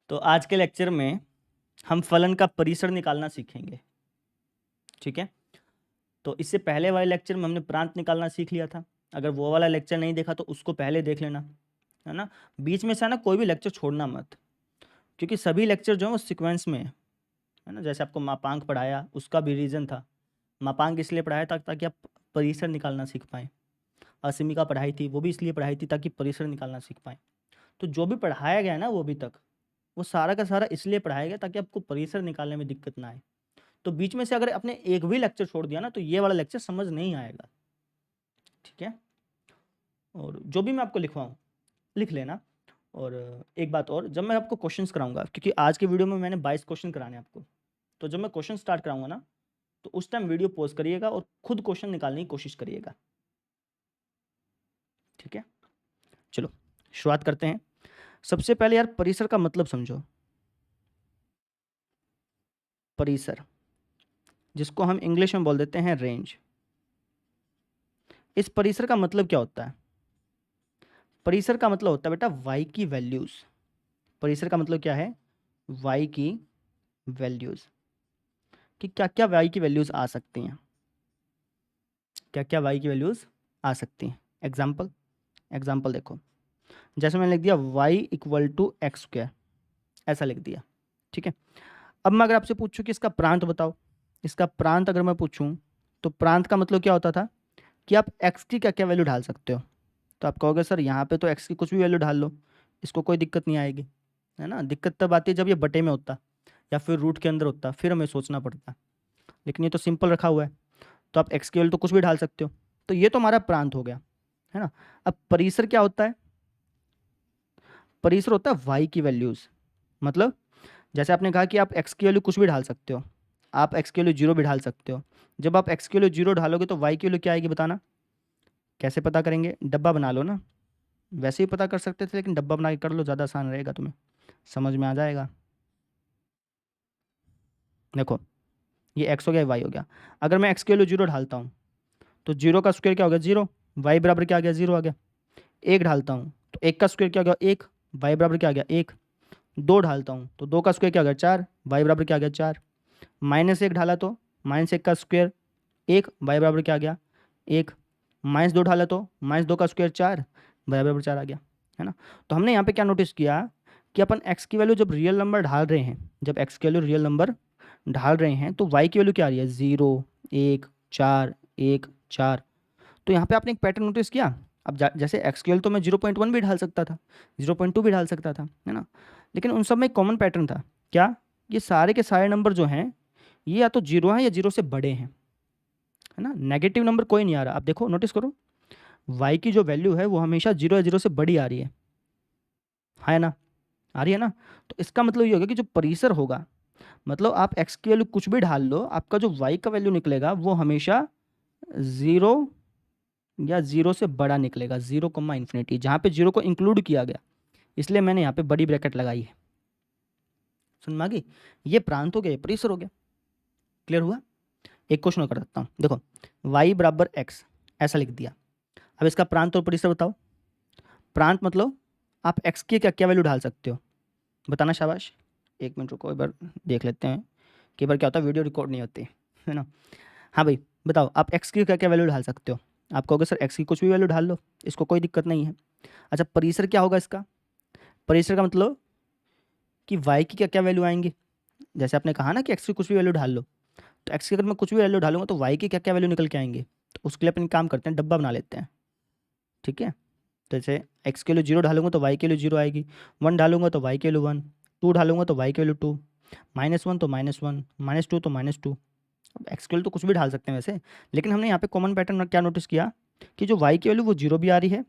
तो आज के लेक्चर में हम फलन का परिसर निकालना सीखेंगे। ठीक है, तो इससे पहले वाले लेक्चर में हमने प्रांत निकालना सीख लिया था। अगर वो वाला लेक्चर नहीं देखा तो उसको पहले देख लेना, है ना। बीच में से ना कोई भी लेक्चर छोड़ना मत, क्योंकि सभी लेक्चर जो है वो सीक्वेंस में है ना। जैसे आपको मापांक पढ़ाया, उसका भी रीज़न था। मापांक इसलिए पढ़ाया था ताकि आप परिसर निकालना सीख पाएँ। असीमिका पढ़ाई थी, वो भी इसलिए पढ़ाई थी ताकि परिसर निकालना सीख पाएँ। तो जो भी पढ़ाया गया है ना वो अभी तक, वो सारा का सारा इसलिए पढ़ाया गया ताकि आपको परिसर निकालने में दिक्कत ना आए। तो बीच में से अगर आपने एक भी लेक्चर छोड़ दिया ना तो ये वाला लेक्चर समझ नहीं आएगा। ठीक है, और जो भी मैं आपको लिखवाऊँ लिख लेना। और एक बात और, जब मैं आपको क्वेश्चंस कराऊंगा, क्योंकि आज के वीडियो में मैंने 22 क्वेश्चन कराने आपको, तो जब मैं क्वेश्चन स्टार्ट कराऊंगा ना तो उस टाइम वीडियो पॉज करिएगा और खुद क्वेश्चन निकालने की कोशिश करिएगा। ठीक है, चलो शुरुआत करते हैं। सबसे पहले यार परिसर का मतलब समझो। परिसर, जिसको हम इंग्लिश में बोल देते हैं रेंज। इस परिसर का मतलब क्या होता है? परिसर का मतलब होता है बेटा y की वैल्यूज। परिसर का मतलब क्या है? y की वैल्यूज, कि क्या क्या y की वैल्यूज आ सकती हैं, क्या क्या y की वैल्यूज आ सकती हैं। एग्जाम्पल देखो, जैसे मैंने लिख दिया y equal to x square, ऐसा लिख दिया। ठीक है, अब मैं अगर आपसे पूछूं कि इसका प्रांत बताओ, इसका प्रांत अगर मैं पूछूं तो प्रांत का मतलब क्या होता था कि आप x की क्या क्या वैल्यू ढाल सकते हो। तो आप कहोगे सर यहाँ पे तो x की कुछ भी वैल्यू ढाल लो, इसको कोई दिक्कत नहीं आएगी, है ना। दिक्कत तब आती है जब ये बटे में होता या फिर रूट के अंदर होता, फिर हमें सोचना पड़ता। लेकिन ये तो सिंपल रखा हुआ है, तो आप x की वैल्यू तो कुछ भी ढाल सकते हो। तो ये तो हमारा प्रांत हो गया, है ना। अब परिसर क्या होता है? परिसर होता है y की वैल्यूज। मतलब जैसे आपने कहा कि आप x की वैल्यू कुछ भी ढाल सकते हो, आप x की वैल्यू जीरो भी ढाल सकते हो। जब आप x की वैल्यू जीरो ढालोगे तो y की वैल्यू क्या आएगी बताना। कैसे पता करेंगे? डब्बा बना लो ना। वैसे ही पता कर सकते थे, लेकिन डब्बा बना के कर लो, ज़्यादा आसान रहेगा, तुम्हें समझ में आ जाएगा। देखो, ये x हो गया, y हो गया। अगर मैं x की वैल्यू जीरो ढालता हूँ तो जीरो का स्क्वायर क्या हो गया? जीरो। y बराबर क्या आ गया? जीरो आ गया। एक ढालता हूँ तो एक का स्क्वायर क्या हो गया? एक। y बराबर क्या आ गया? एक। दो ढालता हूँ तो दो का स्क्वायर क्या हो गया? चार। y बराबर क्या आ गया? चार। माइनस एक ढाला तो माइनस एक का स्क्वायर एक, y बराबर क्या आ गया? एक। माइनस दो ढाला तो माइनस दो का स्क्वायर चार, y बराबर चार आ गया, है ना। तो हमने यहाँ पे क्या नोटिस किया कि अपन x की वैल्यू जब रियल नंबर ढाल रहे हैं, जब x की वैल्यू रियल नंबर ढाल रहे हैं तो y की वैल्यू क्या आ रही है? ज़ीरो, एक, चार, एक, चार। तो यहाँ पे आपने एक पैटर्न नोटिस किया। अब जैसे एक्स की वैल्यू तो मैं 0.1 भी ढाल सकता था, 0.2 भी ढाल सकता था, है ना। लेकिन उन सब में एक कॉमन पैटर्न था। क्या? ये सारे के सारे नंबर जो हैं ये या तो जीरो हैं या जीरो से बड़े हैं, है ना। नेगेटिव नंबर कोई नहीं आ रहा। आप देखो, नोटिस करो, y की जो वैल्यू है वो हमेशा जीरो या जीरो से बड़ी आ रही है, है ना। आ रही है ना। तो इसका मतलब ये होगा कि जो परिसर होगा, मतलब आप x की वैल्यू कुछ भी ढाल लो, आपका जो y का वैल्यू निकलेगा वो हमेशा जीरो या जीरो से बड़ा निकलेगा। जीरो कॉमा इन्फिनिटी, जहाँ पे जीरो को इंक्लूड किया गया, इसलिए मैंने यहाँ पे बड़ी ब्रैकेट लगाई है। समझ में आ गई? ये प्रांत हो गया, ये परिसर हो गया। क्लियर हुआ? एक क्वेश्चन और कर सकता हूँ, देखो y बराबर x ऐसा लिख दिया। अब इसका प्रांत और परिसर बताओ। प्रांत मतलब आप x की क्या क्या वैल्यू ढाल सकते हो, बताना। शाबाश, एक मिनट रुको, एक बार देख लेते हैं। कई बार क्या होता है वीडियो रिकॉर्ड नहीं होती, है ना। हाँ भाई बताओ, आप x की क्या क्या वैल्यू ढाल सकते हो। आप कहोगे सर x की कुछ भी वैल्यू ढाल लो, इसको कोई दिक्कत नहीं है। अच्छा, परिसर क्या होगा इसका? परिसर का मतलब कि y की क्या क्या वैल्यू आएंगी। जैसे आपने कहा ना कि x की कुछ भी वैल्यू ढाल लो, तो x की अगर मैं कुछ भी वैल्यू ढालूंगा तो y की क्या क्या वैल्यू निकल के आएंगे। तो उसके लिए अपन काम करते हैं, डब्बा बना लेते हैं। ठीक है, तो जैसे x के लिए जीरो ढालूंगा तो y के लिए जीरो आएगी, वन ढालूंगा तो y के लिए वन, टू ढालूंगा तो y के लिए टू, माइनस वन तो माइनस वन, माइनस टू तो माइनस टू। अब एक्स के लिए तो कुछ भी ढाल सकते हैं वैसे, लेकिन हमने यहाँ पे कॉमन पैटर्न क्या नोटिस किया कि जो y की वैल्यू वो जीरो भी आ रही है,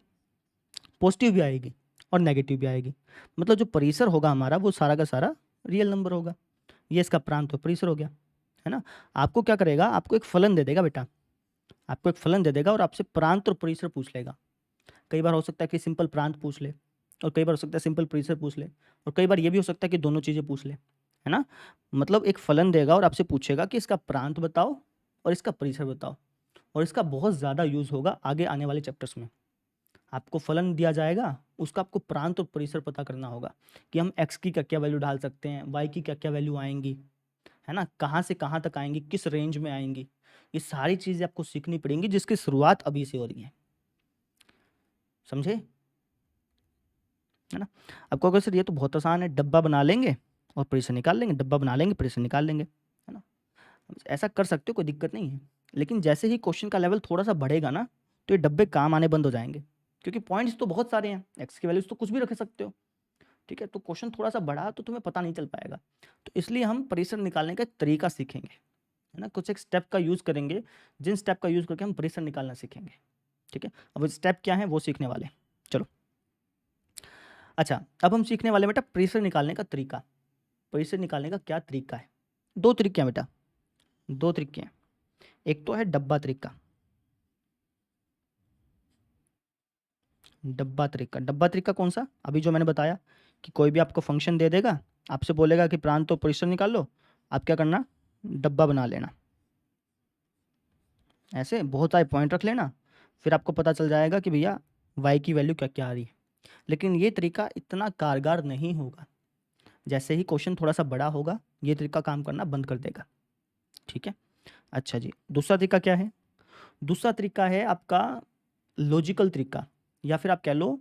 पॉजिटिव भी आएगी और नेगेटिव भी आएगी। मतलब जो परिसर होगा हमारा वो सारा का सारा रियल नंबर होगा। ये इसका प्रांत हो परिसर हो गया, है ना। आपको क्या करेगा, आपको एक फलन दे देगा बेटा, आपको एक फलन दे देगा और आपसे प्रांत और परिसर पूछ लेगा। कई बार हो सकता है कि सिंपल प्रांत पूछ ले, और कई बार हो सकता है सिंपल परिसर पूछ ले, और कई बार ये भी हो सकता है कि दोनों चीज़ें पूछ ले, है ना। मतलब एक फलन देगा और आपसे पूछेगा कि इसका प्रांत बताओ और इसका परिसर बताओ, और इसका बहुत ज़्यादा यूज़ होगा आगे आने वाले चैप्टर्स में। आपको फलन दिया जाएगा, उसका आपको प्रांत और परिसर पता करना होगा कि हम x की क्या-क्या वैल्यू डाल सकते हैं, y की क्या-क्या वैल्यू आएँगी, है ना? कहाँ से कहाँ तक आएँगी, किस रेंज में आएँगी, ये सारी चीज़ें आपको सीखनी पड़ेंगी जिसकी शुरुआत अभी से हो रही है। समझे? है ना? अब कहोगे सर ये तो बहुत आसान है, डब्बा बना लेंगे और परिसर निकाल लेंगे, डब्बा बना लेंगे, परिसर निकाल लेंगे, है ना? ऐसा कर सकते हो, कोई दिक्कत नहीं है। लेकिन जैसे ही क्वेश्चन का लेवल थोड़ा-सा बढ़ेगा ना, तो ये डब्बे काम आने बंद हो जाएँगे। क्योंकि पॉइंट्स तो बहुत सारे हैं, x की वैल्यूज़ तो कुछ भी रख सकते हो, ठीक है? तो क्वेश्चन थोड़ा-सा बढ़ा तो तुम्हें पता नहीं चल पाएगा। तो इसलिए हम परिसर निकालने का एक तरीका सीखेंगे, है ना? कुछ एक स्टेप का यूज़ करेंगे, जिन स्टेप का यूज़ करके हम परिसर निकालना सीखेंगे, ठीक है? अब वो स्टेप क्या है वो सीखने वाले हैं। चलो। अच्छा, अब हम सीखने वाले हैं बेटा परिसर निकालने का तरीका। परिसर निकालने का क्या तरीका है? 2 तरीके हैं बेटा, 2 तरीके हैं। एक तो है डब्बा तरीका। डब्बा तरीका, डब्बा तरीका कौन सा? अभी जो मैंने बताया कि कोई भी आपको फंक्शन दे देगा, आपसे बोलेगा कि प्रांत और परिसर निकाल लो, आप क्या करना? डब्बा बना लेना। ऐसे बहुत सारे पॉइंट रख लेना, फिर आपको पता चल जाएगा कि भैया y की वैल्यू क्या-क्या आ रही है। लेकिन ये तरीका इतना कारगर नहीं होगा। जैसे ही क्वेश्चन थोड़ा-सा बड़ा होगा, ये तरीका काम करना बंद कर देगा। ठीक है? अच्छा जी, दूसरा तरीका क्या है? दूसरा तरीका है आपका लॉजिकल तरीका या फिर आप कह लो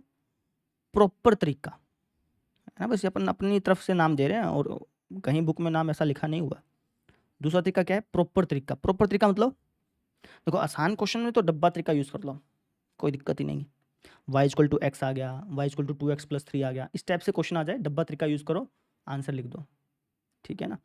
प्रॉपर तरीका, है ना? बस अपन अपनी तरफ से नाम दे रहे हैं और कहीं बुक में नाम ऐसा लिखा नहीं हुआ। दूसरा तरीका क्या है? प्रॉपर तरीका। प्रॉपर तरीका मतलब देखो आसान क्वेश्चन में तो डब्बा तरीका यूज़ कर लो, कोई दिक्कत ही नहीं है। y इक्वल टू एक्स आ गया, y equal to 2x plus 3 आ गया, इस टाइप से क्वेश्चन आ जाए, डब्बा तरीका यूज़ करो, आंसर लिख दो। ठीक है ना?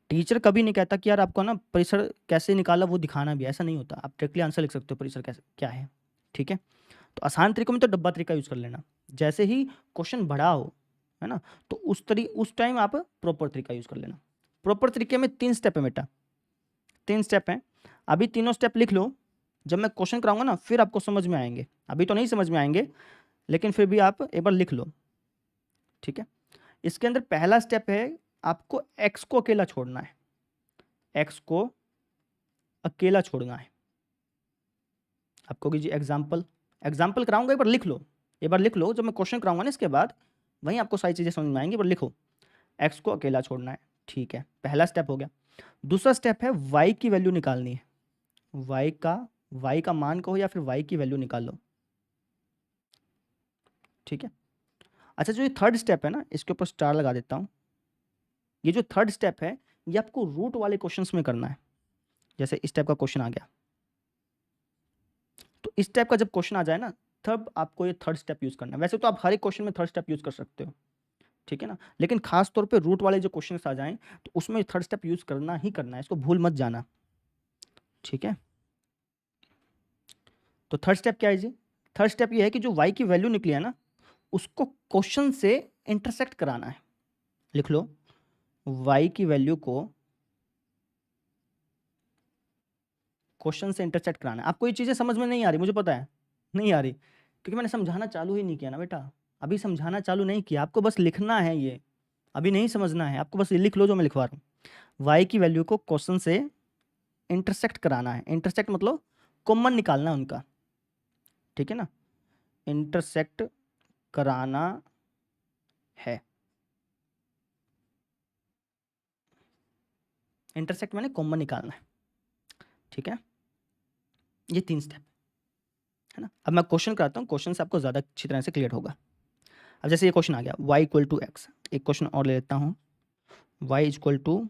टीचर कभी नहीं कहता कि यार आपको ना परिसर कैसे निकाला वो दिखाना भी है, ऐसा नहीं होता। आप डायरेक्टली आंसर लिख सकते हो परिसर कैसे क्या है। ठीक है? तो आसान तरीकों में तो डब्बा तरीका यूज़ कर लेना। जैसे ही क्वेश्चन बड़ा हो, है ना? तो उस टाइम आप प्रॉपर तरीका यूज़ कर लेना। प्रॉपर तरीके में 3 स्टेप है बेटा, 3 स्टेप हैं। अभी तीनों स्टेप लिख लो, जब मैं क्वेश्चन कराऊँगा ना फिर आपको समझ में आएँगे। अभी तो नहीं समझ में आएँगे, लेकिन फिर भी आप एक बार लिख लो। ठीक है? इसके अंदर पहला स्टेप है आपको x को अकेला छोड़ना है। x को अकेला छोड़ना है। आप कहोगे जी एग्जाम्पल, एग्जाम्पल कराऊंगा, एक बार लिख लो, एक बार लिख लो, जब मैं क्वेश्चन कराऊंगा ना इसके बाद वहीं आपको सारी चीज़ें समझ में आएंगी, पर लिखो x को अकेला छोड़ना है। ठीक है, पहला स्टेप हो गया। दूसरा स्टेप है y की वैल्यू निकालनी है। y का मान कहो या फिर y की वैल्यू निकाल लो। ठीक है? अच्छा, जो ये थर्ड स्टेप है ना, इसके ऊपर स्टार लगा देता हूँ। ये जो थर्ड स्टेप है ये आपको रूट वाले क्वेश्चंस में करना है। जैसे इस टाइप का क्वेश्चन आ गया, तो इस टाइप का जब क्वेश्चन आ जाए ना, तब आपको ये थर्ड स्टेप यूज़ करना है। वैसे तो आप हर एक क्वेश्चन में थर्ड स्टेप यूज़ कर सकते हो, ठीक है ना? लेकिन खास तौर पे रूट वाले जो क्वेश्चंस आ जाएँ, तो उसमें थर्ड स्टेप यूज़ करना ही करना है, इसको भूल मत जाना, ठीक है? तो थर्ड स्टेप क्या है जी? थर्ड स्टेप ये है कि जो y की वैल्यू निकली है ना, उसको क्वेश्चन से इंटरसेक्ट कराना है। लिख लो, y की वैल्यू को क्वेश्चन से इंटरसेक्ट कराना है। आपको ये चीज़ें समझ में नहीं आ रही, मुझे पता है, नहीं आ रही, क्योंकि मैंने समझाना चालू ही नहीं किया ना बेटा। अभी समझाना चालू नहीं किया, आपको बस लिखना है ये, अभी नहीं समझना है, आपको बस ये लिख लो जो मैं लिखवा रहा हूँ। y की वैल्यू को क्वेश्चन से इंटरसेक्ट कराना है। इंटरसेक्ट मतलब कॉमन निकालना है उनका, ठीक है ना? इंटरसेक्ट कराना है। इंटरसेक्ट मैंने कॉमन निकालना है, ठीक है? ये 3 स्टेप, है ना? अब मैं क्वेश्चन कराता हूँ, क्वेश्चन से आपको ज़्यादा अच्छी तरह से क्लियर होगा। अब जैसे ये क्वेश्चन आ गया y इक्वल टू एक्स, एक क्वेश्चन और ले लेता हूँ, y equal to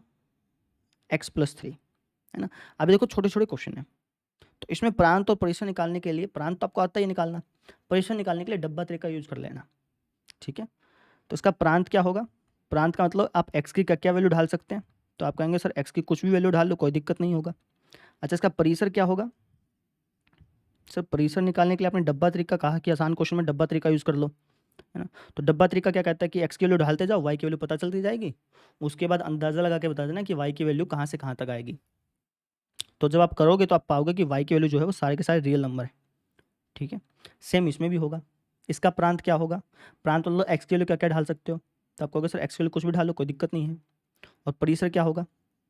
x plus 3, है ना? अभी देखो छोटे-छोटे क्वेश्चन हैं, तो इसमें प्रांत और परिसर निकालने के लिए, प्रांत तो आपको आता ही है निकालना, परिसर निकालने के लिए डब्बा तरीका यूज़ कर लेना, ठीक है? तो इसका प्रांत क्या होगा? प्रांत का मतलब आप x की क्या-क्या वैल्यू ढाल सकते हैं? तो आप कहेंगे सर x की कुछ भी वैल्यू ढाल लो, कोई दिक्कत नहीं होगा। अच्छा, इसका परिसर क्या होगा? सर परिसर निकालने के लिए आपने डब्बा तरीका कहा कि आसान क्वेश्चन में डब्बा तरीका यूज़ कर लो, है ना? तो डब्बा तरीका क्या कहता है कि x की वैल्यू ढालते जाओ, y की वैल्यू पता चलती जाएगी। उसके बाद अंदाज़ा लगा के बता देना कि y की वैल्यू कहाँ से कहाँ तक आएगी। तो जब आप करोगे तो आप पाओगे कि y की वैल्यू जो है वो सारे के सारे रियल नंबर है, ठीक है? सेम इसमें भी होगा। इसका प्रांत क्या होगा? प्रांत मतलब x की वैल्यू क्या-क्या ढाल सकते हो? तो आप कहोगे सर x की वैल्यू कुछ भी ढालो, कोई दिक्कत नहीं है। और परिसर क्या होगा?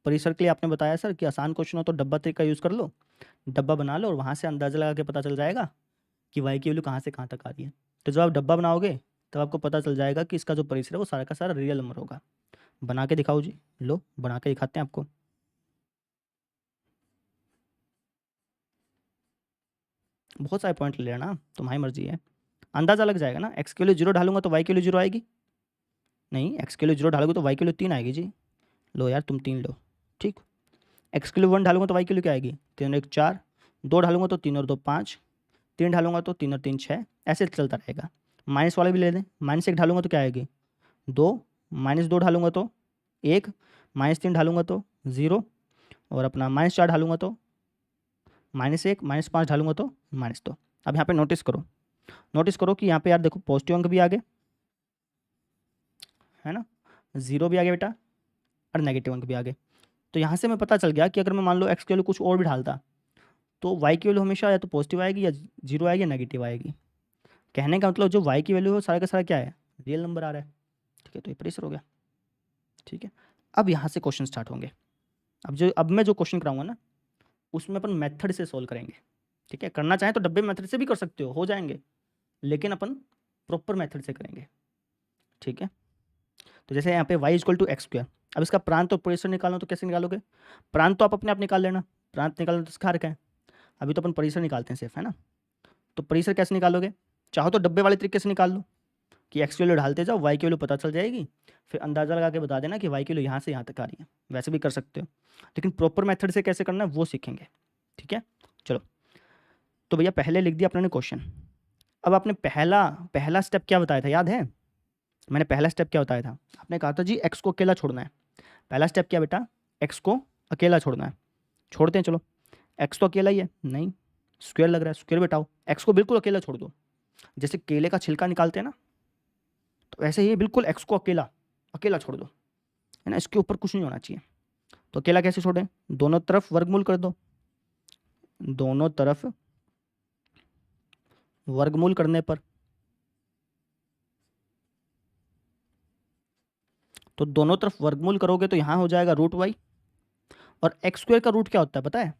परिसर के लिए आपने बताया सर कि आसान क्वेश्चन हो तो डब्बा तरीका यूज़ कर लो, डब्बा बना लो और वहाँ से अंदाज़ा लगा के पता चल जाएगा कि वाई की वैल्यू कहाँ से कहाँ तक आ रही है। तो जब आप डब्बा बनाओगे तब आपको पता चल जाएगा कि इसका जो परिसर है वो सारा का सारा रियल नंबर होगा। बना के दिखाओ जी। लो बना के दिखाते हैं आपको। बहुत सारे पॉइंट ले लेना, तुम्हारी मर्जी है, अंदाजा लग जाएगा ना। एक्स के लिए 0 डालूंगा तो वाई के लिए 0 आएगी, नहीं एक्स के लिए 0 डालोगे तो वाई के लिए 3 आएगी जी। लो यार तुम 3 लो, ठीक। एक्स के लिए 1 डालूंगा तो वाई के लिए क्या आएगी, 3 और 1 4, 2 डालूंगा तो 3 और 2 5, 3 डालूंगा तो 3 और 3 6, ऐसे चलता रहेगा। माइनस वाले भी ले लें, -1 डालूंगा तो क्या आएगी 2, -2 डालूंगा तो 1, -3 डालूंगा तो 0, और अपना -4 डालूंगा तो -1, -5 डालूंगा तो -2। अब यहाँ पे नोटिस करो कि यहाँ पे यार देखो पॉजिटिव अंक भी आ गए, है ना, 0 भी आ गया बेटा और नेगेटिव अंक भी आ गए। तो यहाँ से मैं पता चल गया कि अगर मैं मान लो एक्स की वैल्यू कुछ और भी डालता तो वाई की वैल्यू हमेशा या तो पॉजिटिव आएगी या 0 आएगी या नेगेटिव आएगी। कहने का मतलब जो वाई की वैल्यू है सारा का सारा क्या है, रियल नंबर आ रहा है। ठीक है, तो ये प्रेशर हो गया। ठीक है, अब यहाँ से क्वेश्चन स्टार्ट होंगे। अब मैं जो क्वेश्चन कराऊंगा ना उसमें अपन मेथड से सोल्व करेंगे। ठीक है, करना चाहें तो डब्बे मेथड से भी कर सकते हो जाएंगे, लेकिन अपन प्रॉपर मेथड से करेंगे। ठीक है, तो जैसे यहाँ पे y equal to x square, अब इसका प्रांत और परिसर निकालना तो कैसे निकालोगे, प्रांत तो आप अपने आप निकाल लेना, प्रांत निकालना तो सिखा रखा है, अभी तो अपन परिसर निकालते हैं सिर्फ, है ना। तो परिसर कैसे निकालोगे, चाहो तो डब्बे वाले तरीके से निकाल लो कि एक्स की वैल्यू डालते जाओ, वाई की वैल्यू पता चल जाएगी, फिर अंदाजा लगा के बता देना कि वाई की वैल्यू यहाँ से यहाँ तक आ रही है, वैसे भी कर सकते हो, लेकिन प्रॉपर मेथड से कैसे करना है वो सीखेंगे। ठीक है, चलो तो भैया पहले लिख दिया अपने क्वेश्चन। अब आपने पहला स्टेप क्या बताया था, याद है मैंने पहला स्टेप क्या बताया था, आपने कहा था जी एक्स को अकेला छोड़ना है। पहला स्टेप क्या बेटा, एक्स को अकेला छोड़ना है। छोड़ते हैं, चलो एक्स तो अकेला ही है, नहीं स्क्वायर लग रहा है, स्क्वायर बेटाओ, एक्स को बिल्कुल अकेला छोड़ दो, जैसे केले का छिलका निकालते हैं ना, तो ऐसे ही बिल्कुल एक्स को अकेला अकेला छोड़ दो, है ना, इसके ऊपर कुछ नहीं होना चाहिए। तो अकेला कैसे छोड़ें, दोनों तरफ वर्गमूल कर दो, दोनों तरफ वर्गमूल करने पर, तो दोनों तरफ वर्गमूल करोगे तो यहाँ हो जाएगा रूट वाई, और एक्स स्क्वायर का रूट क्या होता है पता है,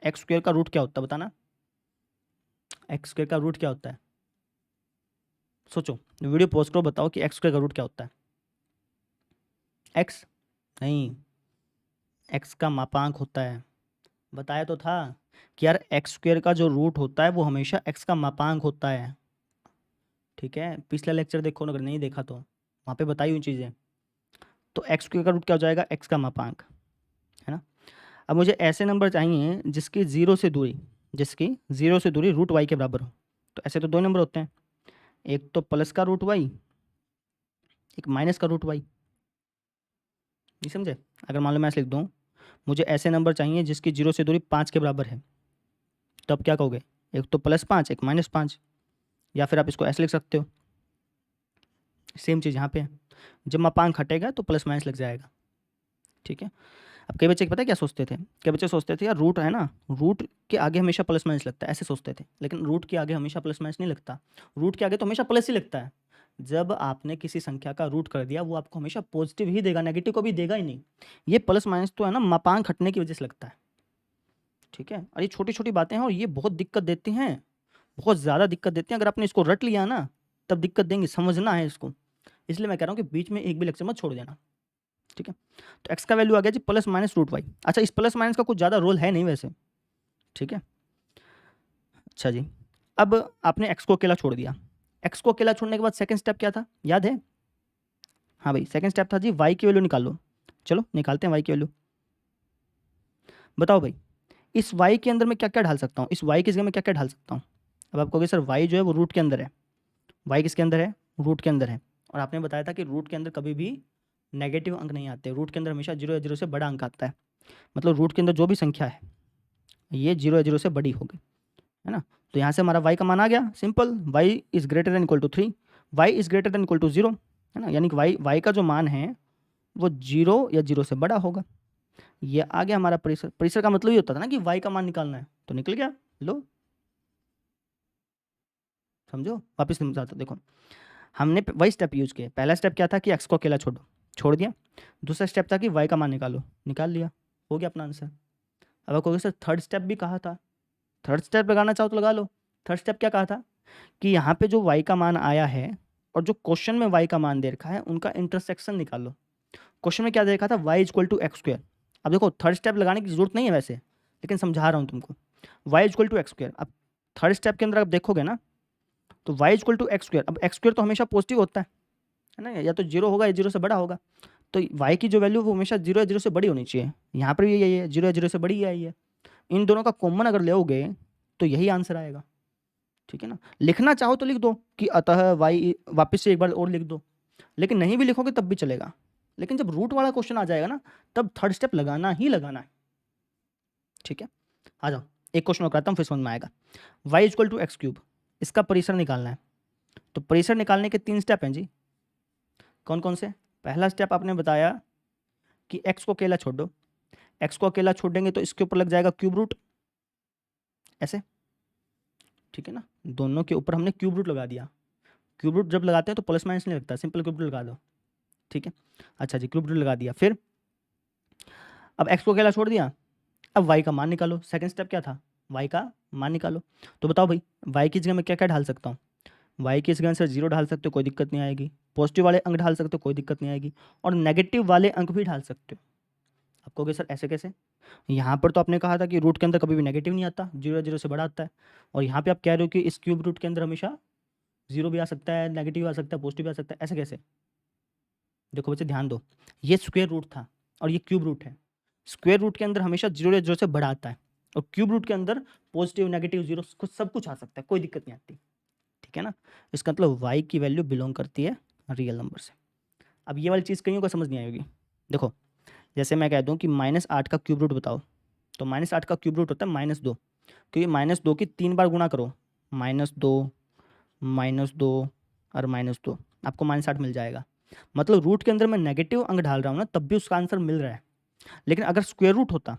एक्स स्क्वायर का रूट क्या होता है बताना, एक्स स्क्वायर का रूट क्या होता है, सोचो वीडियो पॉज करो, बताओ कि एक्स स्क्वायर का रूट क्या होता है। एक्स नहीं, एक्स का मापांक होता है, बताया तो था कि यार एक्स स्क्वायर का जो रूट होता है वो हमेशा एक्स का मापांक होता है। ठीक है, पिछला लेक्चर देखो अगर नहीं देखा तो वहाँ पे बताई हुई चीज़ें। तो एक्स स्क्वायर का रूट क्या हो जाएगा, एक्स का मापांक, है ना। अब मुझे ऐसे नंबर चाहिए जिसकी जीरो से दूरी रूट वाई के बराबर हो। तो ऐसे तो दो नंबर होते हैं, एक तो प्लस का रूट वाई, एक माइनस का रूट वाई, नहीं समझे। अगर मान लो मैं ऐसे लिख दूँ, मुझे ऐसे नंबर चाहिए जिसकी 0 से दूरी 5 के बराबर है, तो आप क्या कहोगे, एक तो +5 एक -5, या फिर आप इसको ऐसे लिख सकते हो, सेम चीज़ यहाँ पे है, जब मापांक हटेगा तो प्लस माइनस लग जाएगा। ठीक है, अब कई बच्चे पता है क्या सोचते थे, कई बच्चे सोचते थे यार रूट है ना, रूट के आगे हमेशा प्लस माइनस लगता है, ऐसे सोचते थे, लेकिन रूट के आगे हमेशा प्लस माइनस नहीं लगता, रूट के आगे तो हमेशा प्लस ही लगता है। जब आपने किसी संख्या का रूट कर दिया वो आपको हमेशा पॉजिटिव ही देगा, नेगेटिव को भी देगा ही नहीं। ये प्लस माइनस तो है ना मापांक हटने की वजह से लगता है। ठीक है, और ये छोटी छोटी बातें हैं और ये बहुत दिक्कत देती हैं, बहुत ज़्यादा दिक्कत देती हैं। अगर आपने इसको रट लिया ना तब दिक्कत देंगी, समझना है इसको, इसलिए मैं कह रहा हूँ कि बीच में एक भी लेक्चर मत छोड़ देना। ठीक है, तो एक्स का वैल्यू आ गया जी प्लस माइनस रूट वाई। अच्छा, इस प्लस माइनस का कुछ ज़्यादा रोल है नहीं वैसे। ठीक है, अच्छा जी, अब आपने एक्स को अकेला छोड़ दिया, एक्स को अकेला छोड़ने के बाद सेकंड स्टेप क्या था याद है, हाँ भाई सेकंड स्टेप था जी वाई की वैल्यू निकाल लो। चलो निकालते हैं वाई की वैल्यू। बताओ भाई इस वाई के अंदर मैं क्या क्या ढाल सकता हूँ, इस वाई की जगह में क्या क्या ढाल सकता हूँ। अब आप कहोगे सर वाई जो है वो रूट के अंदर है, वाई किसके अंदर है, रूट के अंदर है, और आपने बताया था कि रूट के अंदर कभी भी नेगेटिव अंक नहीं आते, रूट के अंदर हमेशा 0 या 0 से बड़ा अंक आता है, मतलब रूट के अंदर जो भी संख्या है ये 0 या 0 से बड़ी होगी, है ना। तो यहाँ से हमारा y का मान आ गया, simple, y is greater than equal to 3, y is greater than equal to 0, है ना, यानी कि y का जो मान है वो 0 या 0 से बड़ा होगा। ये आ गया हमारा परिसर। परिसर का मतलब ये होता था ना कि y का मान निकालना है, तो निकल गया। लो समझो, वापस समझाता देखो, हमने वही स्टेप यूज किए। पहला स्टेप क्या था कि एक्स को अकेला छोड़ दिया, दूसरा स्टेप था कि वाई का मान निकालो, निकाल लिया, हो गया अपना आंसर। अब आपको सर थर्ड स्टेप भी कहा था, थर्ड स्टेप लगाना चाहो तो लगा लो, थर्ड स्टेप क्या कहा था कि यहाँ पे जो y का मान आया है और जो क्वेश्चन में y का मान दे रखा है उनका इंटरसेक्शन निकालो। क्वेश्चन में क्या दे रखा था, y equal to x square. अब देखो थर्ड स्टेप लगाने की जरूरत नहीं है वैसे, लेकिन समझा रहा हूँ तुमको। y equal to x square, अब थर्ड स्टेप के अंदर आप देखोगे ना तो y equal to x square, अब एक्स स्क्वायर तो हमेशा पॉजिटिव होता है ना, या तो जीरो होगा या जीरो से बड़ा होगा। तो y की जो वैल्यू वो हमेशा जीरो या जीरो से बड़ी होनी चाहिए। यहाँ पर भी यही है, जीरो या जीरो से बड़ी ही आई है। इन दोनों का कॉमन अगर लोगे तो यही आंसर आएगा। ठीक है ना, लिखना चाहो तो लिख दो कि अतः y, वापस से एक बार और लिख दो, लेकिन नहीं भी लिखोगे तब भी चलेगा। लेकिन जब रूट वाला क्वेश्चन आ जाएगा ना तब थर्ड स्टेप लगाना ही लगाना है। ठीक है, आ जाओ एक क्वेश्चन और कराता हूँ फिर समझ में आएगा। y equal to x cube, इसका परिसर निकालना है। तो परिसर निकालने के 3 स्टेप हैं जी। कौन कौन से? पहला स्टेप आपने बताया कि x को अकेला छोड़ दो। x को अकेला छोड़ देंगे तो इसके ऊपर लग जाएगा क्यूब रूट, ऐसे। ठीक है ना, दोनों के ऊपर हमने क्यूब रूट लगा दिया। क्यूब रूट जब लगाते हैं तो प्लस माइनस नहीं लगता, सिंपल क्यूब रूट लगा दो। ठीक है, अच्छा जी, क्यूब रूट लगा दिया। फिर अब x को अकेला छोड़ दिया, अब y का मान निकालो। सेकंड स्टेप क्या था, y का मान निकालो। तो बताओ भाई y की जगह मैं क्या क्या डाल सकता हूँ? y की जगह सर जीरो डाल सकते हो, कोई दिक्कत नहीं आएगी। पॉजिटिव वाले अंक डाल सकते हो, कोई दिक्कत नहीं आएगी। और नेगेटिव वाले अंक भी डाल सकते हो। आप कहोगे सर ऐसे कैसे? यहाँ पर तो आपने कहा था कि रूट के अंदर कभी भी नेगेटिव नहीं आता, जीरो जीरो से बड़ा आता है। और यहाँ पे आप कह रहे हो कि इस क्यूब रूट के अंदर हमेशा जीरो भी आ सकता है, नेगेटिव आ सकता है, पॉजिटिव आ सकता है, ऐसे कैसे? देखो बच्चे ध्यान दो, ये स्क्वायर रूट था और ये क्यूब रूट है। स्क्वायर रूट के अंदर हमेशा जीरो या जीरो से बड़ा आता है, और क्यूब रूट के अंदर पॉजिटिव नेगेटिव जीरो कुछ सब कुछ आ सकता है, कोई दिक्कत नहीं आती। ठीक है ना, इसका मतलब y की वैल्यू बिलोंग करती है रियल नंबर से। अब ये वाली चीज़ कहीं को समझ नहीं आई होगी। देखो जैसे मैं कह दूँ कि -8 का क्यूब रूट बताओ, तो -8 का क्यूब रूट होता है -2, क्योंकि -2 की 3 बार गुणा करो, -2 -2 और -2, आपको -8 मिल जाएगा। मतलब रूट के अंदर मैं नेगेटिव अंक डाल रहा हूँ ना तब भी उसका आंसर मिल रहा है। लेकिन अगर स्क्वायर रूट होता,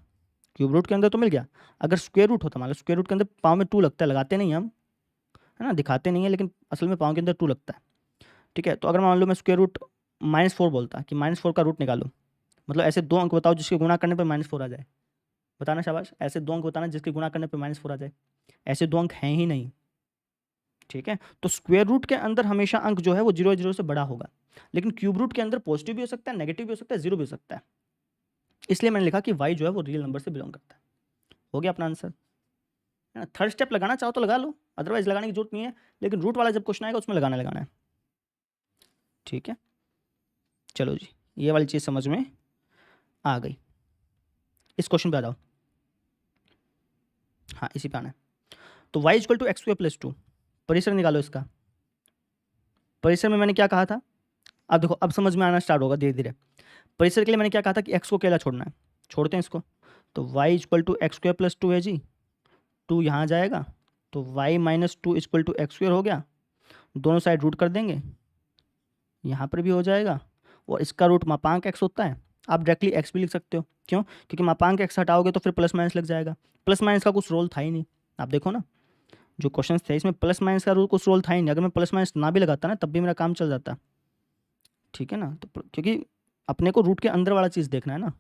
क्यूब रूट के अंदर तो मिल गया, अगर स्क्वायर रूट होता, मान लो स्क्वायर रूट के अंदर पाँव में 2 लगता है, लगाते नहीं हम, है ना, दिखाते नहीं है, लेकिन असल में पाँव के अंदर 2 लगता है। ठीक है, तो अगर मान लो मैं स्क्वायर रूट -4 बोलता कि -4 का रूट निकालो, मतलब ऐसे 2 अंक बताओ जिसके गुणा करने पर -4 आ जाए। बताना शाबाश, ऐसे 2 अंक बताना जिसके गुणा करने पर -4 आ जाए। ऐसे 2 अंक हैं ही नहीं। ठीक है, तो स्क्वायर रूट के अंदर हमेशा अंक जो है वो जीरो जीरो से बड़ा होगा, लेकिन क्यूब रूट के अंदर पॉजिटिव भी हो सकता है, नेगेटिव भी हो सकता है, जीरो भी हो सकता है। इसलिए मैंने लिखा कि y जो है वो रियल नंबर से बिलोंग करता है। हो गया अपना आंसर, है ना। थर्ड स्टेप लगाना चाहो तो लगा लो, अदरवाइज लगाने की जरूरत नहीं है, लेकिन रूट वाला जब क्वेश्चन आएगा उसमें लगाना है। ठीक है, चलो जी, ये वाली चीज़ समझ में आ गई। इस क्वेश्चन पे आ जाओ। हाँ, इसी पे आना है। तो y equal to x square plus 2, परिसर निकालो इसका। परिसर में मैंने क्या कहा था, अब देखो अब समझ में आना स्टार्ट होगा धीरे धीरे। परिसर के लिए मैंने क्या कहा था कि x को अकेला छोड़ना है, छोड़ते हैं इसको। तो y equal to x square plus 2 है जी, 2 यहाँ जाएगा, तो y minus 2 equal to x square हो गया। दोनों साइड रूट कर देंगे, यहाँ पर भी हो जाएगा, और इसका रूट मापांक x होता है। आप डायरेक्टली x भी लिख सकते हो, क्यों? क्योंकि मापांक x हटाओगे तो फिर प्लस माइनस लग जाएगा। प्लस माइनस का कुछ रोल था ही नहीं, आप देखो ना जो क्वेश्चन थे इसमें प्लस माइनस का रूल कुछ रोल था ही नहीं। अगर मैं प्लस माइनस ना भी लगाता ना तब भी मेरा काम चल जाता। ठीक है ना, तो क्योंकि अपने को रूट के अंदर वाला चीज़ देखना है ना,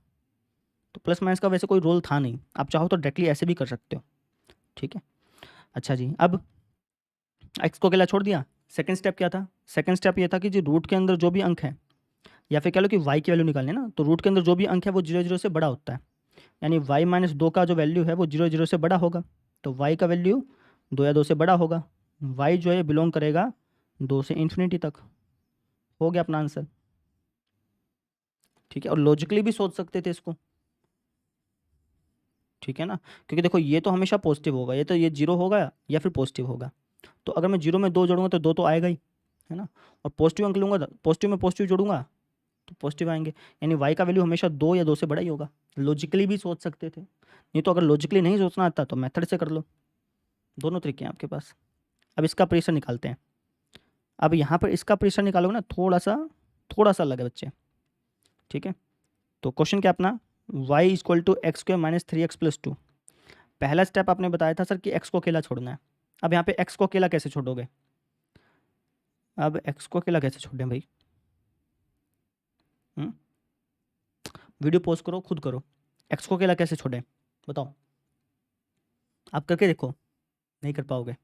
तो प्लस माइनस का वैसे कोई रोल था नहीं। आप चाहो तो डायरेक्टली ऐसे भी कर सकते हो। ठीक है, अच्छा जी, अब एक्स को अकेला छोड़ दिया। सेकंड स्टेप क्या था? सेकंड स्टेप ये था कि जी रूट के अंदर जो भी अंक है, या फिर कह लो कि वाई की वैल्यू निकालनी है ना, तो रूट के अंदर जो भी अंक है वो जीरो जीरो से बड़ा होता है, यानी वाई माइनस 2 का जो वैल्यू है वो जीरो जीरो से बड़ा होगा। तो वाई का वैल्यू 2 या 2 से बड़ा होगा। वाई जो है बिलोंग करेगा 2 से इन्फिनिटी तक। हो गया अपना आंसर। ठीक है, और लॉजिकली भी सोच सकते थे इसको। ठीक है ना, क्योंकि देखो ये तो हमेशा पॉजिटिव होगा, ये तो ये जीरो होगा या फिर पॉजिटिव होगा। तो अगर मैं जीरो में 2 जोड़ूंगा तो 2 तो आएगा ही, है ना। और पॉजिटिव अंक लूंगा, पॉजिटिव में पॉजिटिव जोड़ूंगा तो पॉजिटिव आएंगे, यानी वाई का वैल्यू हमेशा 2 या 2 से बड़ा ही होगा। लॉजिकली भी सोच सकते थे, नहीं तो अगर लॉजिकली नहीं सोचना आता तो मेथड से कर लो। दोनों तरीके हैं आपके पास। अब इसका प्रेशर निकालते हैं। अब यहाँ पर इसका प्रेशर निकालोगे ना, थोड़ा सा अलग है बच्चे। ठीक है, तो क्वेश्चन क्या अपना, y equal to x square minus 3x plus 2। पहला स्टेप आपने बताया था सर कि x को अकेला छोड़ना है। अब यहाँ पे x को अकेला कैसे छोड़ोगे? अब x को अकेला कैसे छोड़ें भाई? वीडियो पॉज करो, खुद करो। x को अकेला कैसे छोड़ें बताओ, आप करके देखो, नहीं कर पाओगे।